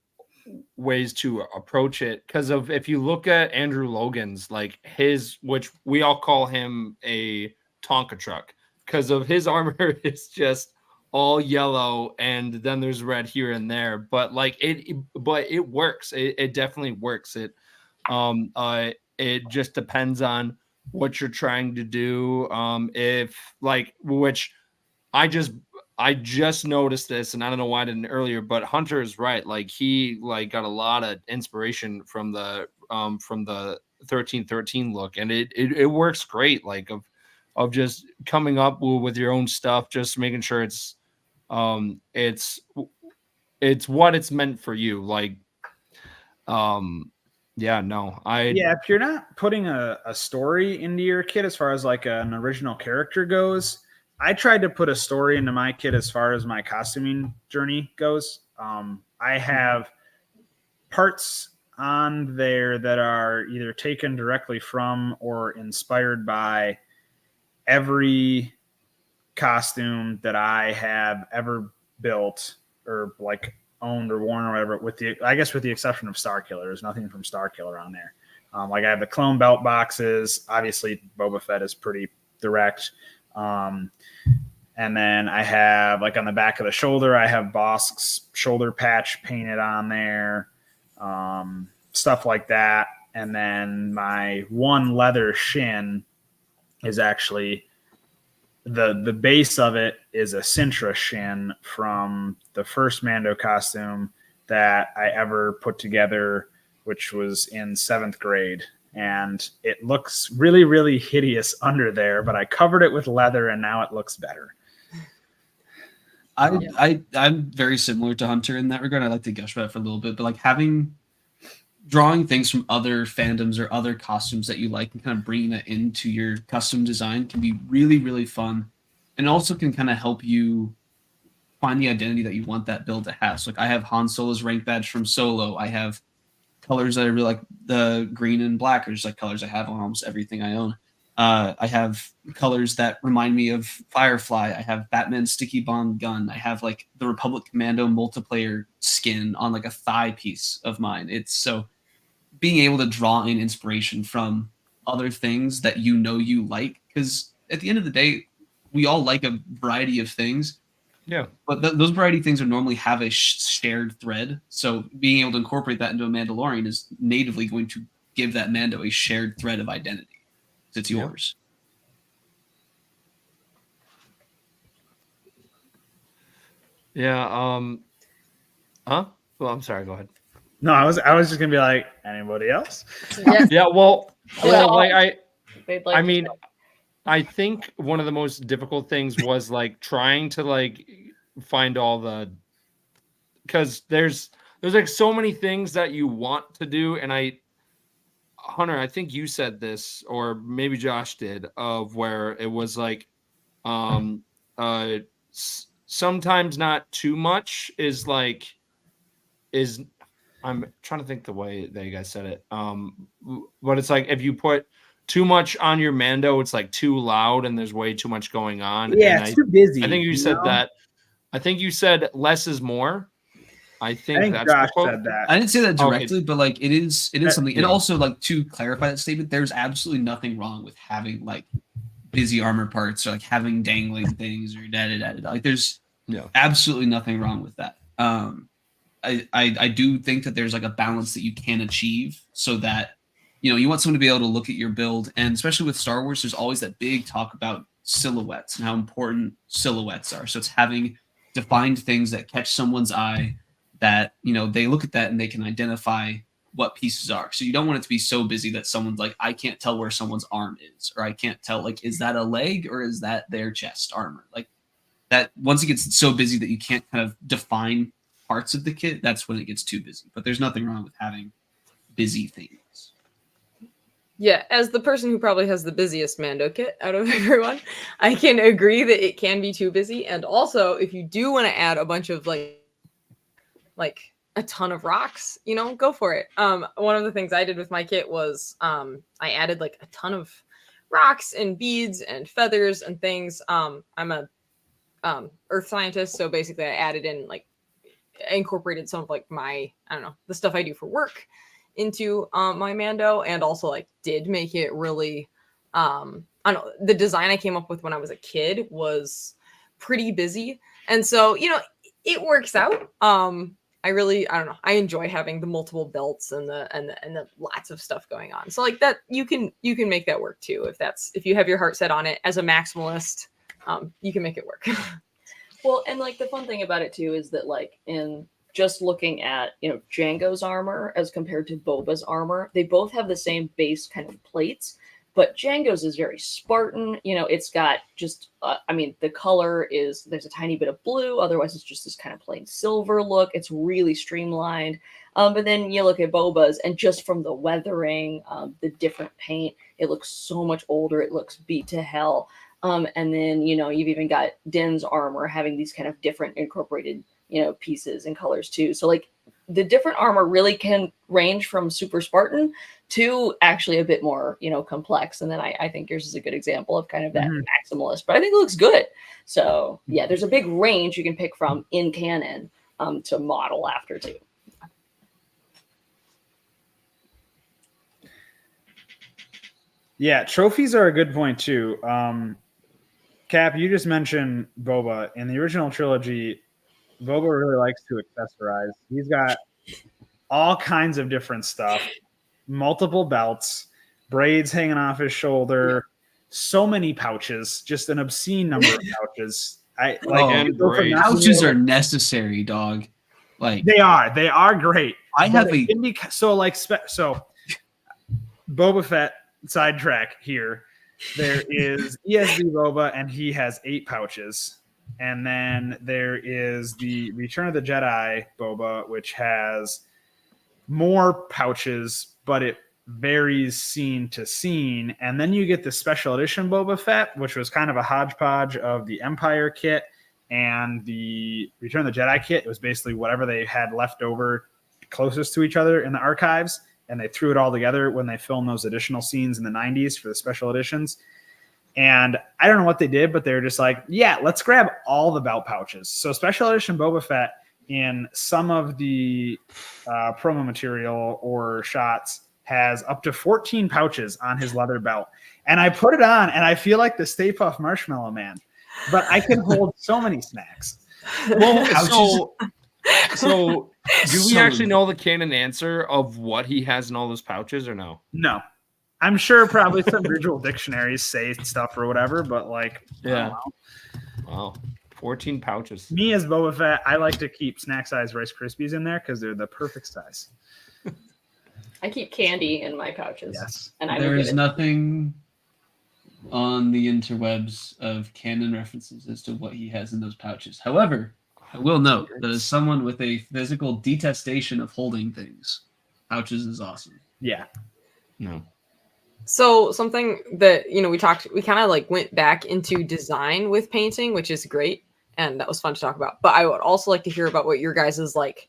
ways to approach it, because of if you look at Andrew Logan's, like his, which we all call him a Tonka truck, because of his armor is just all yellow and then there's red here and there, but it works. It definitely works. It just depends on what you're trying to do. Which I just noticed this, and I don't know why I didn't earlier, but Hunter is right. Like he got a lot of inspiration from the 1313 look, and it works great. Like of just coming up with your own stuff, just making sure it's what it's meant for you. If you're not putting a story into your kit as far as like an original character goes, I tried to put a story into my kit as far as my costuming journey goes. I have parts on there that are either taken directly from or inspired by every costume that I have ever built or like owned or worn or whatever, with the exception of Starkiller. There's nothing from Starkiller on there. I have the clone belt boxes. Obviously, Boba Fett is pretty direct. And then I have, like, on the back of the shoulder, I have Bosk's shoulder patch painted on there, stuff like that. And then my one leather shin is actually the base of it is a Sintra shin from the first Mando costume that I ever put together, which was in 7th grade. And it looks really, really hideous under there, but I covered it with leather and now it looks better. I'm very similar to Hunter in that regard. I like to gush about it for a little bit, but like drawing things from other fandoms or other costumes that you like and kind of bringing that into your custom design can be really, really fun, and also can kind of help you find the identity that you want that build to have. So like I have Han Solo's rank badge from Solo. I have colors that I really like, the green and black are just like colors I have on almost everything I own. I have colors that remind me of Firefly. I have Batman's sticky bomb gun. I have like the Republic Commando multiplayer skin on like a thigh piece of mine. It's so being able to draw in inspiration from other things that you like, because at the end of the day, we all like a variety of things. Yeah. But those variety of things are normally have a shared thread. So being able to incorporate that into a Mandalorian is natively going to give that Mando a shared thread of identity. It's yours. Yeah. Huh? Well, I'm sorry. Go ahead. No, I was just gonna be like, anybody else? Yeah. Yeah. Well, like They'd like I to mean, know. I think one of the most difficult things was like trying to like find all the, because there's like so many things that you want to do, and Hunter, I think you said this, or maybe Josh did, of where it was like, sometimes not too much is I'm trying to think the way that you guys said it. But it's like if you put too much on your Mando, it's like too loud and there's way too much going on. Yeah, and it's too busy. I think you said know? that. I think you said less is more. I think that's Josh the quote. said that. I didn't say that Okay. directly, but like it is something. And Yeah. also, like, to clarify that statement, there's absolutely nothing wrong with having like busy armor parts or like having dangling things or da. Like there's absolutely nothing wrong with that. I do think that there's like a balance that you can achieve so that, you know, you want someone to be able to look at your build, and especially with Star Wars, there's always that big talk about silhouettes and how important silhouettes are. So it's having defined things that catch someone's eye, that, you know, they look at that and they can identify what pieces are. So you don't want it to be so busy that someone's like, I can't tell where someone's arm is, or I can't tell, like, is that a leg or is that their chest armor? Like that, once it gets so busy that you can't kind of define parts of the kit, that's when it gets too busy. But there's nothing wrong with having busy things. Yeah, as the person who probably has the busiest Mando kit out of everyone, I can agree that it can be too busy. And also, if you do want to add a bunch of like a ton of rocks, you know, go for it. One of the things I did with my kit was I added like a ton of rocks and beads and feathers and things. I'm a earth scientist, so basically I added in like incorporated some of like my, I don't know, the stuff I do for work into my Mando, and also like did make it really I don't know, the design I came up with when I was a kid was pretty busy, and so, you know, it works out. I don't know, I enjoy having the multiple belts and the lots of stuff going on. So like that, you can make that work too, if you have your heart set on it as a maximalist. You can make it work. Well, and like the fun thing about it too is that, like, in just looking at, you know, Jango's armor as compared to Boba's armor, they both have the same base kind of plates, but Jango's is very Spartan. You know, it's got just, I mean, the color is, there's a tiny bit of blue, otherwise it's just this kind of plain silver look. It's really streamlined. But then you look at Boba's, and just from the weathering, the different paint, it looks so much older. It looks beat to hell. And then, you know, you've even got Din's armor having these kind of different incorporated, you know, pieces and colors too. So like the different armor really can range from super Spartan to actually a bit more, you know, complex. And then I think yours is a good example of kind of that maximalist, but I think it looks good. So yeah, there's a big range you can pick from in canon to model after too. Yeah, trophies are a good point too. Cap, you just mentioned Boba. In the original trilogy, Boba really likes to accessorize. He's got all kinds of different stuff, multiple belts, braids hanging off his shoulder, so many pouches, just an obscene number of pouches. Pouches are necessary, dog. Like they are great. I have so Boba Fett sidetrack here. There is ESB Boba, and he has 8 pouches. And then there is the Return of the Jedi boba, which has more pouches, but it varies scene to scene. And then you get the special edition Boba Fett, which was kind of a hodgepodge of the Empire kit and the Return of the Jedi kit. It was basically whatever they had left over closest to each other in the archives, and they threw it all together when they filmed those additional scenes in the 90s for the special editions. And I don't know what they did, but they were just like, yeah, let's grab all the belt pouches. So special edition Boba Fett in some of the promo material or shots has up to 14 pouches on his leather belt. And I put it on, and I feel like the Stay Puft Marshmallow Man, but I can hold so many snacks. Well, so do we So- actually know the canon answer of what he has in all those pouches or no? No. I'm sure probably some visual dictionaries say stuff or whatever, but like, I don't know. Wow. 14 pouches. Me as Boba Fett, I like to keep snack size Rice Krispies in there because they're the perfect size. I keep candy in my pouches. Yes. And I There would is get it. nothing on the interwebs of canon references as to what he has in those pouches. However, I will note that as someone with a physical detestation of holding things, pouches is awesome. Yeah. No. So something that we kind of like went back into design with painting, which is great, and that was fun to talk about. But I would also like to hear about what your guys' like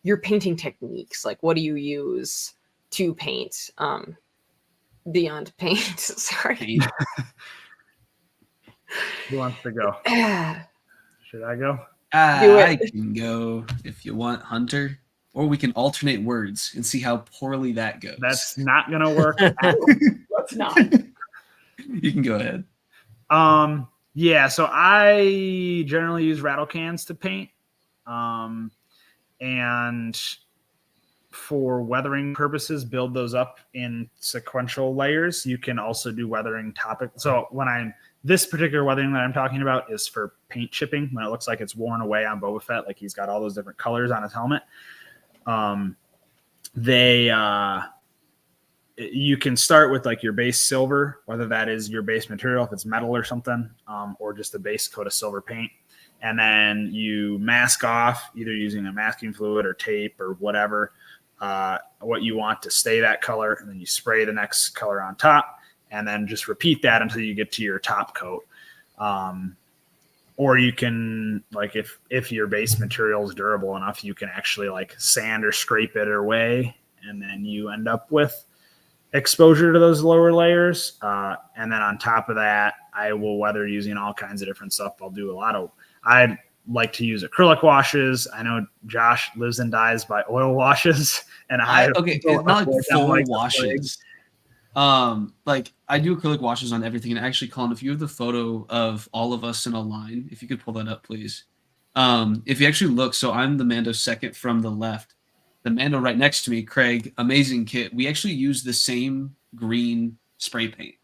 your painting techniques. Like, what do you use to paint? Beyond paint. Sorry. Paint. Who wants to go? Should I go? Do it. I can go if you want, Hunter. Or we can alternate words and see how poorly that goes. That's not gonna work. Let's not. You can go ahead. Yeah, so I generally use rattle cans to paint. And for weathering purposes, build those up in sequential layers. You can also do weathering topic. So this particular weathering that I'm talking about is for paint chipping, when it looks like it's worn away on Boba Fett, like he's got all those different colors on his helmet. You can start with like your base silver, whether that is your base material, if it's metal or something, or just a base coat of silver paint. And then you mask off either using a masking fluid or tape or whatever, what you want to stay that color. And then you spray the next color on top, and then just repeat that until you get to your top coat. Or you can, like, if your base material is durable enough, you can actually like sand or scrape it away, and then you end up with exposure to those lower layers. And then on top of that, I will weather using all kinds of different stuff. I like to use acrylic washes. I know Josh lives and dies by oil washes, and Okay, it's not like full like the washes. Like I do acrylic washes on everything. And actually, Colin, if you have the photo of all of us in a line, if you could pull that up, please. If you actually look, so I'm the Mando second from the left. The Mando right next to me, Craig, amazing kit. We actually use the same green spray paint.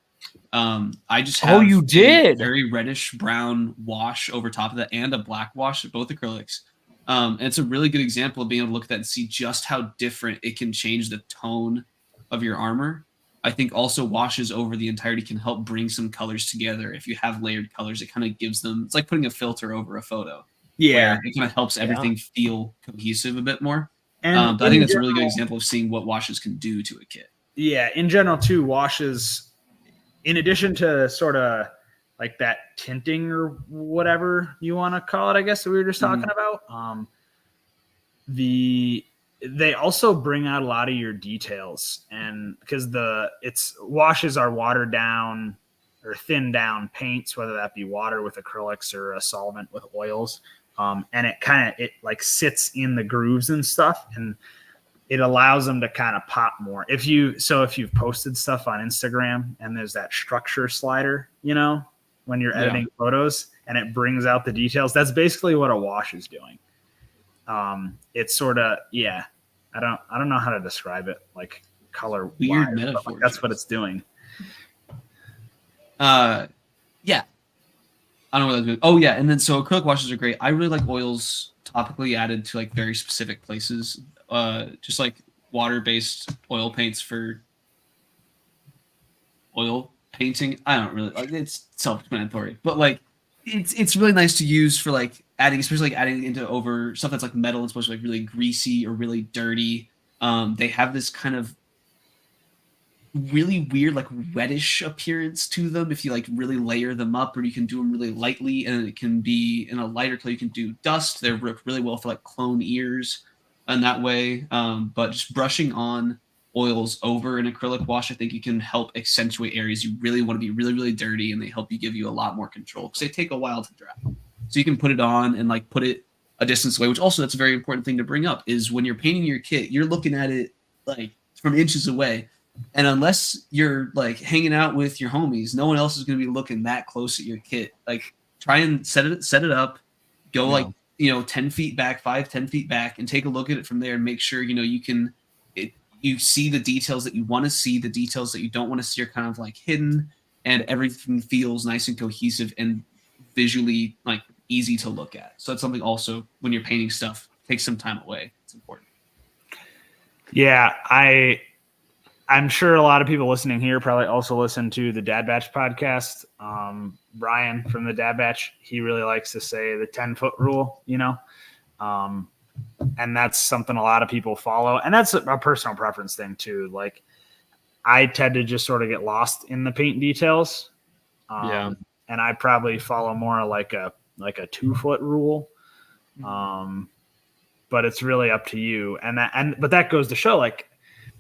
I just have you a did? very reddish brown wash over top of that and a black wash, both acrylics. And it's a really good example of being able to look at that and see just how different it can change the tone of your armor. I think also washes over the entirety can help bring some colors together. If you have layered colors, it kind of gives them, it's like putting a filter over a photo. Yeah. where it kind of helps everything feel cohesive a bit more. And But I think that's a in really good general- example of seeing what washes can do to a kit. Yeah, in general too, washes, in addition to sort of like that tinting or whatever you want to call it, I guess that we were just talking about. They also bring out a lot of your details, and because washes are watered down or thinned down paints, whether that be water with acrylics or a solvent with oils, and it like sits in the grooves and stuff, and it allows them to kind of pop more. If you've posted stuff on Instagram and there's that structure slider, when you're editing photos, and it brings out the details, that's basically what a wash is doing. It's sort of, I don't know how to describe it, like color Weird wise, but metaphor. that's what it's doing. Yeah. I don't know what that's good. Oh yeah, and then so acrylic washes are great. I really like oils topically added to like very specific places. Just like water-based oil paints for oil painting. I don't really like, it's self-explanatory, but like it's really nice to use for like adding, especially like adding into over stuff that's like metal and supposed to be like really greasy or really dirty. They have this kind of really weird like reddish appearance to them if you like really layer them up, or you can do them really lightly, and it can be in a lighter color. You can do dust. They work really well for like clone ears in that way. But just brushing on oils over an acrylic wash, I think you can help accentuate areas you really want to be really, really dirty, and they help you give you a lot more control because they take a while to dry. So you can put it on and like put it a distance away, which also that's a very important thing to bring up is when you're painting your kit, you're looking at it like from inches away. And unless you're like hanging out with your homies, no one else is going to be looking that close at your kit. Like try and set it up, go like, 10 feet back, 5-10 feet back, and take a look at it from there and make sure, you see the details that you want to see, the details that you don't want to see are kind of like hidden, and everything feels nice and cohesive and visually like easy to look at. So that's something also when you're painting stuff, take some time away. It's important. Yeah, I'm sure a lot of people listening here probably also listen to the Dad Batch podcast. Brian from the Dad Batch, he really likes to say the 10-foot rule, and that's something a lot of people follow. And that's a personal preference thing too. Like I tend to just sort of get lost in the paint details. And I probably follow more like a 2-foot rule. But it's really up to you. But that goes to show like,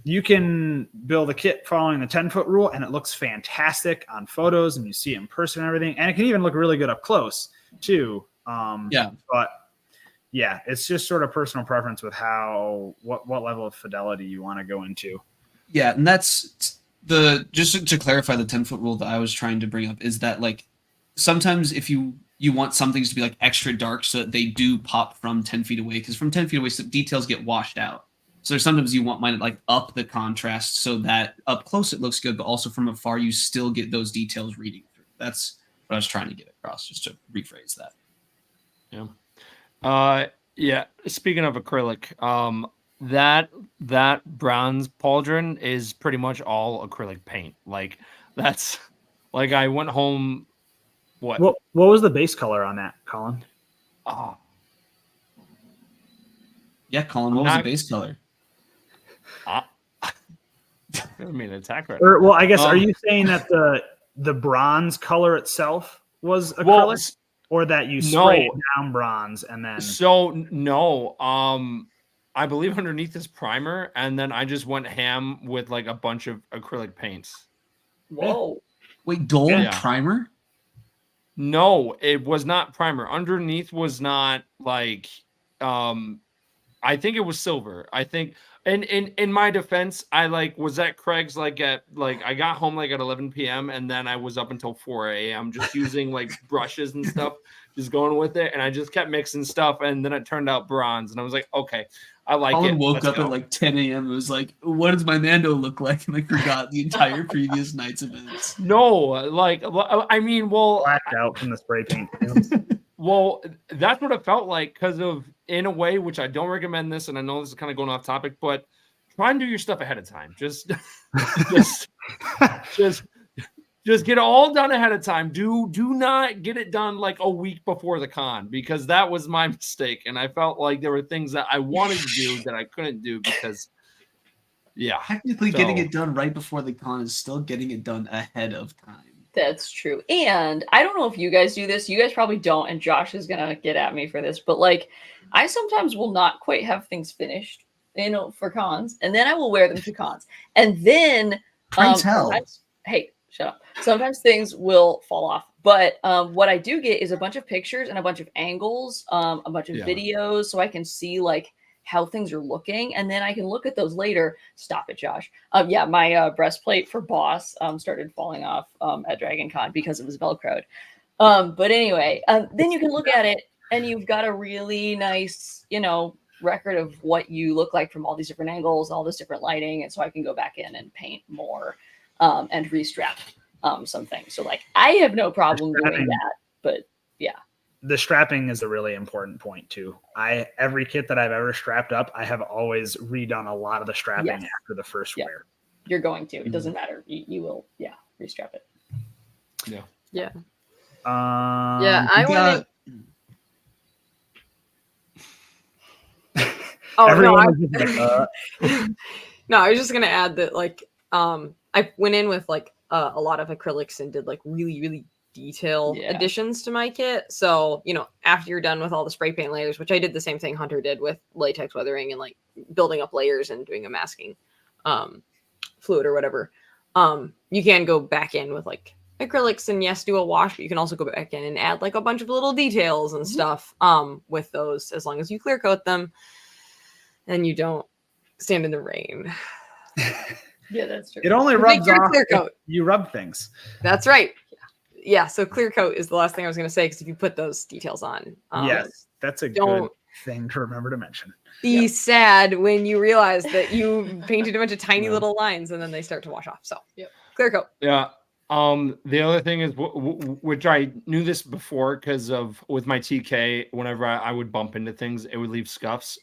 you can build a kit following the 10-foot rule and it looks fantastic on photos and you see it in person and everything. And it can even look really good up close too. But yeah, it's just sort of personal preference with what level of fidelity you want to go into. Yeah. And that's just to clarify the 10-foot rule that I was trying to bring up is that like, sometimes if you want some things to be like extra dark so that they do pop from 10 feet away, because from 10 feet away, some details get washed out. So there's sometimes you want mine like up the contrast so that up close it looks good, but also from afar you still get those details reading through. That's what I was trying to get across, just to rephrase that. Yeah. Speaking of acrylic, that bronze pauldron is pretty much all acrylic paint. Like that's like I went home. What was the base color on that, Colin? Yeah, Colin, what was the base color? I mean, attack red. Well, I guess are you saying that the bronze color itself was acrylic, or that you sprayed down bronze and then? So no, I believe underneath is primer, and then I just went ham with like a bunch of acrylic paints. Whoa! Wait, gold primer? No, it was not primer. Underneath was not like I think it was silver. I think, and in my defense, I was at Craig's I got home at 11 p.m. and then I was up until 4 a.m. just using like brushes and stuff, just going with it, and I just kept mixing stuff, and then it turned out bronze, and I was like, okay, I like Colin it. Woke up at 10 a.m. It was like, what does my Mando look like? And forgot the entire previous night's events. No, I mean, blacked out from the spray paint. Well, that's what it felt like because of, in a way, which I don't recommend this, and I know this is kind of going off topic, but try and do your stuff ahead of time. Just get it all done ahead of time. Do not get it done like a week before the con, because that was my mistake. And I felt like there were things that I wanted to do that I couldn't do because, technically getting it done right before the con is still getting it done ahead of time. That's true. And I don't know if you guys do this. You guys probably don't. And Josh is going to get at me for this. But I sometimes will not quite have things finished, for cons. And then I will wear them to cons. And then, hey, shut up. Sometimes things will fall off. But what I do get is a bunch of pictures and a bunch of angles, a bunch of videos. So I can see how things are looking, and then I can look at those later. Stop it, Josh. My breastplate for boss started falling off at Dragon Con because it was Velcroed. But anyway, then you can look at it and you've got a really nice, record of what you look like from all these different angles, all this different lighting. And so I can go back in and paint more and restrap some things. So I have no problem doing that, but yeah. The strapping is a really important point too. Every kit that I've ever strapped up, I have always redone a lot of the strapping after the first wear. You're going to. It doesn't matter. You will, restrap it. Yeah. Yeah. Yeah, I You went. got- Oh no, everyone was just like, no, I was just gonna add that like I went in with like a lot of acrylics and did like really detail Yeah. additions to my kit. So after you're done with all the spray paint layers, which I did the same thing Hunter did with latex weathering and like building up layers and doing a masking fluid or whatever, you can go back in with like acrylics and yes, do a wash, but you can also go back in and add like a bunch of little details and stuff with those, as long as you clear coat them and you don't stand in the rain. Yeah, that's true. it only Make rubs sure to off clear if coat. you rub things. That's right. Yeah, so clear coat is the last thing I was going to say, because if you put those details on, Yes, that's a good don't thing to remember to mention. be sad when you realize that you painted a bunch of tiny Yeah. little lines and then they start to wash off. So Yep. clear coat. Yeah. The other thing is, which I knew this before because of with my TK, whenever I would bump into things, it would leave scuffs.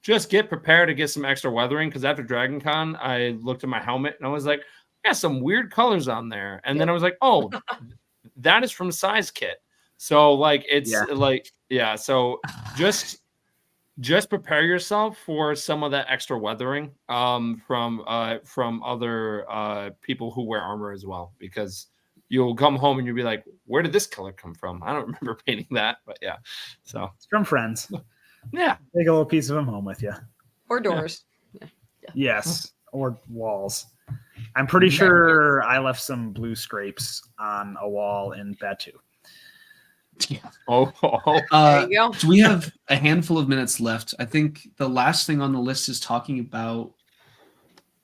Just get prepared to get some extra weathering, because after Dragon Con, I looked at my helmet and I was like, I got some weird colors on there. And then I was like, oh, that is from Size Kit. So like, it's so just prepare yourself for some of that extra weathering from other people who wear armor as well, because you'll come home and you'll be like, where did this color come from? I don't remember painting that, but yeah. So It's from friends. yeah. Take a little piece of them home with you. Or doors. Yes, or walls. I'm pretty sure I left some blue scrapes on a wall in Batu. Oh. There you go. So we have a handful of minutes left. I think the last thing on the list is talking about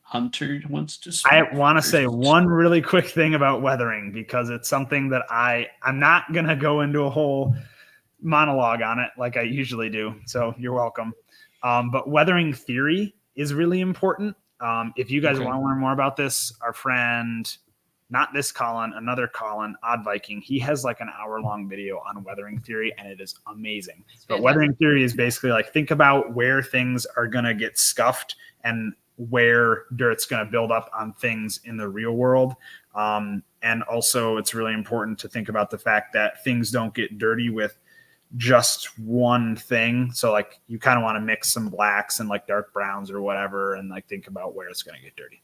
Hunter wants to speak. I want to say one really quick thing about weathering, because it's something that I'm not going to go into a whole monologue on it like I usually do. So you're welcome. But weathering theory is really important. If you guys want to learn more about this, our friend, not this Colin, another Colin, Odd Viking, he has like an hour-long video on weathering theory, and it is amazing. But weathering theory is basically like, think about where things are going to get scuffed and where dirt's going to build up on things in the real world. And also it's really important to think about the fact that things don't get dirty with just one thing. So like, you kind of want to mix some blacks and like dark browns or whatever, and like think about where it's going to get dirty.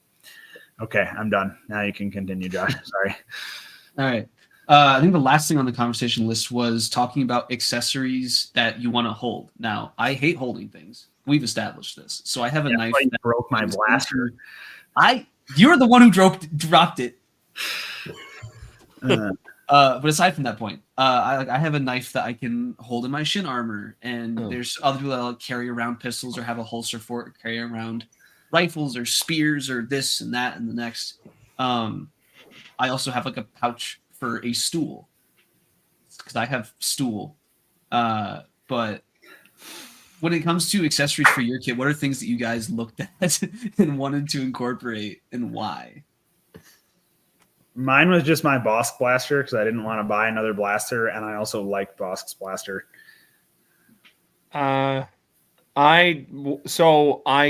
Okay, I'm done. Now you can continue, Josh. Sorry. All right. I think the last thing on the conversation list was talking about accessories that you want to hold. Now, I hate holding things. We've established this. So I have a knife. You broke my blaster. You're the one who dropped it. But aside from that point, I have a knife that I can hold in my shin armor, and there's other people that like carry around pistols or have a holster for it, or carry around rifles or spears or this and that and the next. I also have like a pouch for a stool, because I have stool. But when it comes to accessories for your kit, what are things that you guys looked at and wanted to incorporate, and why? Mine was just my Bosk blaster, because I didn't want to buy another blaster, and I also like Bosk's blaster. I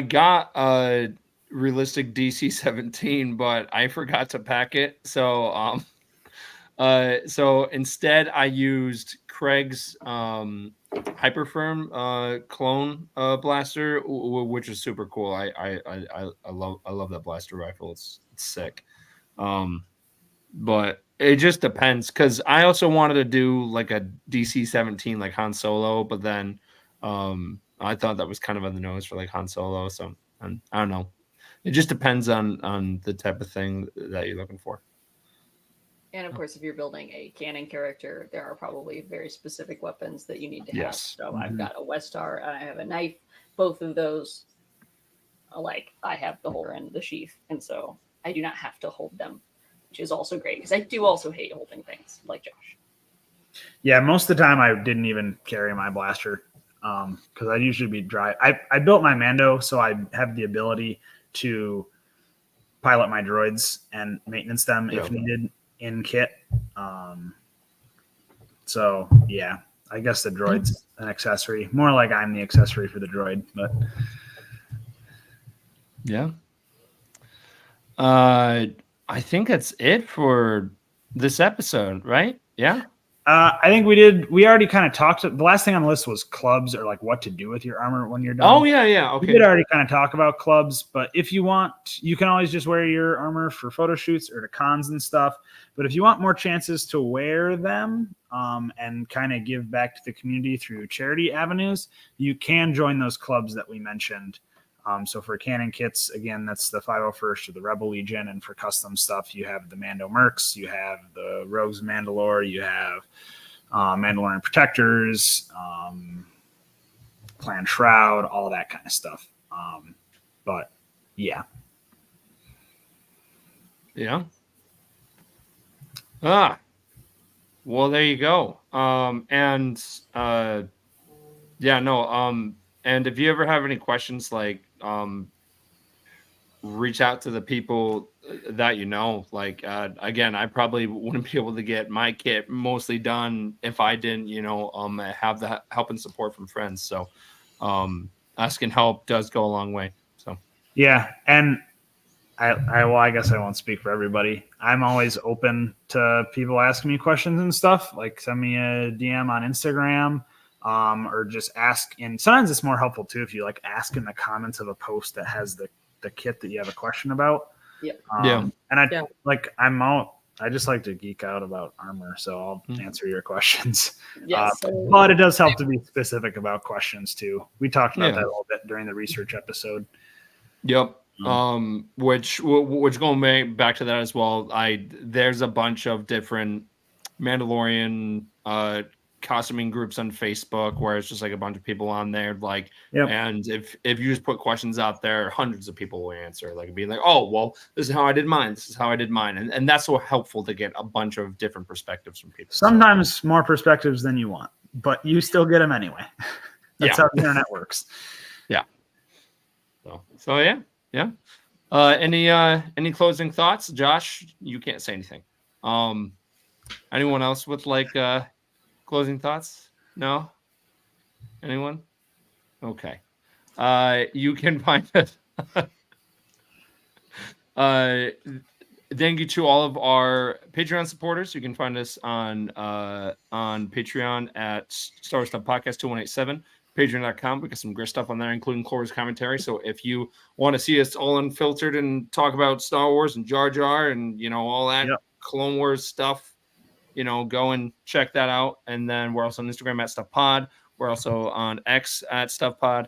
got a realistic DC-17, but I forgot to pack it. So instead I used Craig's Hyperfirm clone blaster, which is super cool. I love that blaster rifle. It's sick. But it just depends, because I also wanted to do like a DC-17 like Han Solo, but then I thought that was kind of on the nose for like Han Solo. So I don't know. It just depends on the type of thing that you're looking for. And of course, if you're building a canon character, there are probably very specific weapons that you need to have. Yes. So I've got a Westar and I have a knife. Both of those, like, I have the holder and the sheath, and so I do not have to hold them, which is also great, because I do also hate holding things, like Josh. Yeah, most of the time I didn't even carry my blaster, because I'd usually be dry. I built my Mando, so I have the ability to pilot my droids and maintenance them if needed in kit. So yeah, I guess the droid's an accessory. More like I'm the accessory for the droid, but yeah. I think that's it for this episode, right? Yeah. I think we already kind of talked. The last thing on the list was clubs, or like what to do with your armor when you're done. Oh yeah. We Okay. did already kind of talk about clubs, but if you want, you can always just wear your armor for photo shoots or to cons and stuff. But if you want more chances to wear them and kind of give back to the community through charity avenues, you can join those clubs that we mentioned. So for Canon kits, again, that's the 501st or the Rebel Legion, and for custom stuff, you have the Mando Mercs, you have the Rogues of Mandalore, you have Mandalorian Protectors, Clan Shroud, all of that kind of stuff. But yeah. Yeah. Well, there you go. And if you ever have any questions, like reach out to the people that you know. Like again, I probably wouldn't be able to get my kit mostly done if I didn't, have the help and support from friends. So asking help does go a long way. So yeah, and I guess I won't speak for everybody. I'm always open to people asking me questions and stuff. Like send me a DM on Instagram, or just ask. And sometimes it's more helpful too if you like ask in the comments of a post that has the kit that you have a question about. Yeah. And I'm out. I just like to geek out about armor, so I'll answer your questions. Yes. But it does help to be specific about questions too. We talked about that a little bit during the research episode. Yep. Which going back to that as well, there's a bunch of different Mandalorian costuming groups on Facebook where it's just like a bunch of people on there, like, and if you just put questions out there, hundreds of people will answer, like being like, oh, well, this is how I did mine. This is how I did mine. And that's so helpful to get a bunch of different perspectives from people. Sometimes more perspectives than you want, but you still get them anyway. That's how the internet works. Yeah. So yeah. Any closing thoughts? Josh, you can't say anything. Anyone else with like closing thoughts? No? Anyone? Okay. You can find us. Thank you to all of our Patreon supporters. You can find us on Patreon at Star Wars Stuff Podcast 2187. Patreon.com. We got some great stuff on there, including Clover's commentary. So if you want to see us all unfiltered and talk about Star Wars and Jar Jar and all that Clone Wars stuff, go and check that out. And then we're also on Instagram at Stuff Pod. We're also on X at Stuff Pod.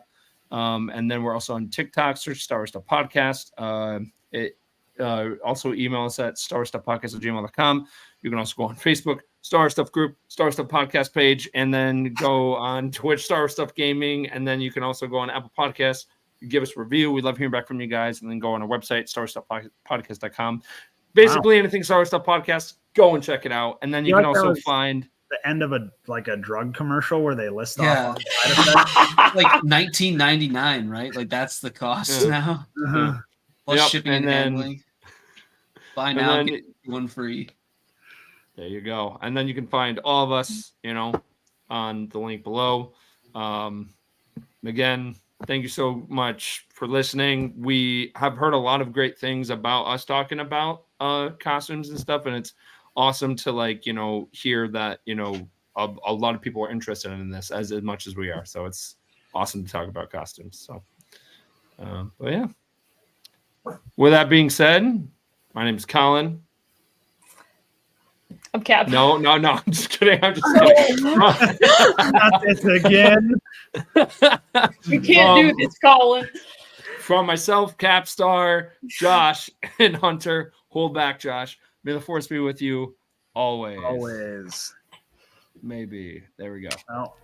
And then we're also on TikTok. Search Star Wars Stuff Podcast. Also email us at starwarstuffpodcast@gmail.com. You can also go on Facebook, Star Wars Stuff Group, Star Wars Stuff Podcast page, and then go on Twitch, Star Wars Stuff Gaming, and then you can also go on Apple Podcasts, give us a review. We love hearing back from you guys, and then go on our website, starwarstuffpodcast.com. Basically, anything Star Wars Stuff Podcast, go and check it out, and then you can also find the end of a drug commercial where they list Yeah. off all the side effects. Like $19.99, right? Like that's the cost now. Uh-huh. Plus shipping and and then- handling. Buy now, then- get one free. There you go. And then you can find all of us, on the link below. Again, thank you so much for listening. We have heard a lot of great things about us talking about costumes and stuff, and it's awesome to hear that a lot of people are interested in this as much as we are. So it's awesome to talk about costumes. So, but yeah. With that being said, my name is Colin. I'm Cap. No. I'm just kidding. I'm just kidding. Not this again. You can't do this, Colin. From myself, Capstar, Josh, and Hunter. Hold back, Josh. May the force be with you always. Always. Maybe. There we go. Well.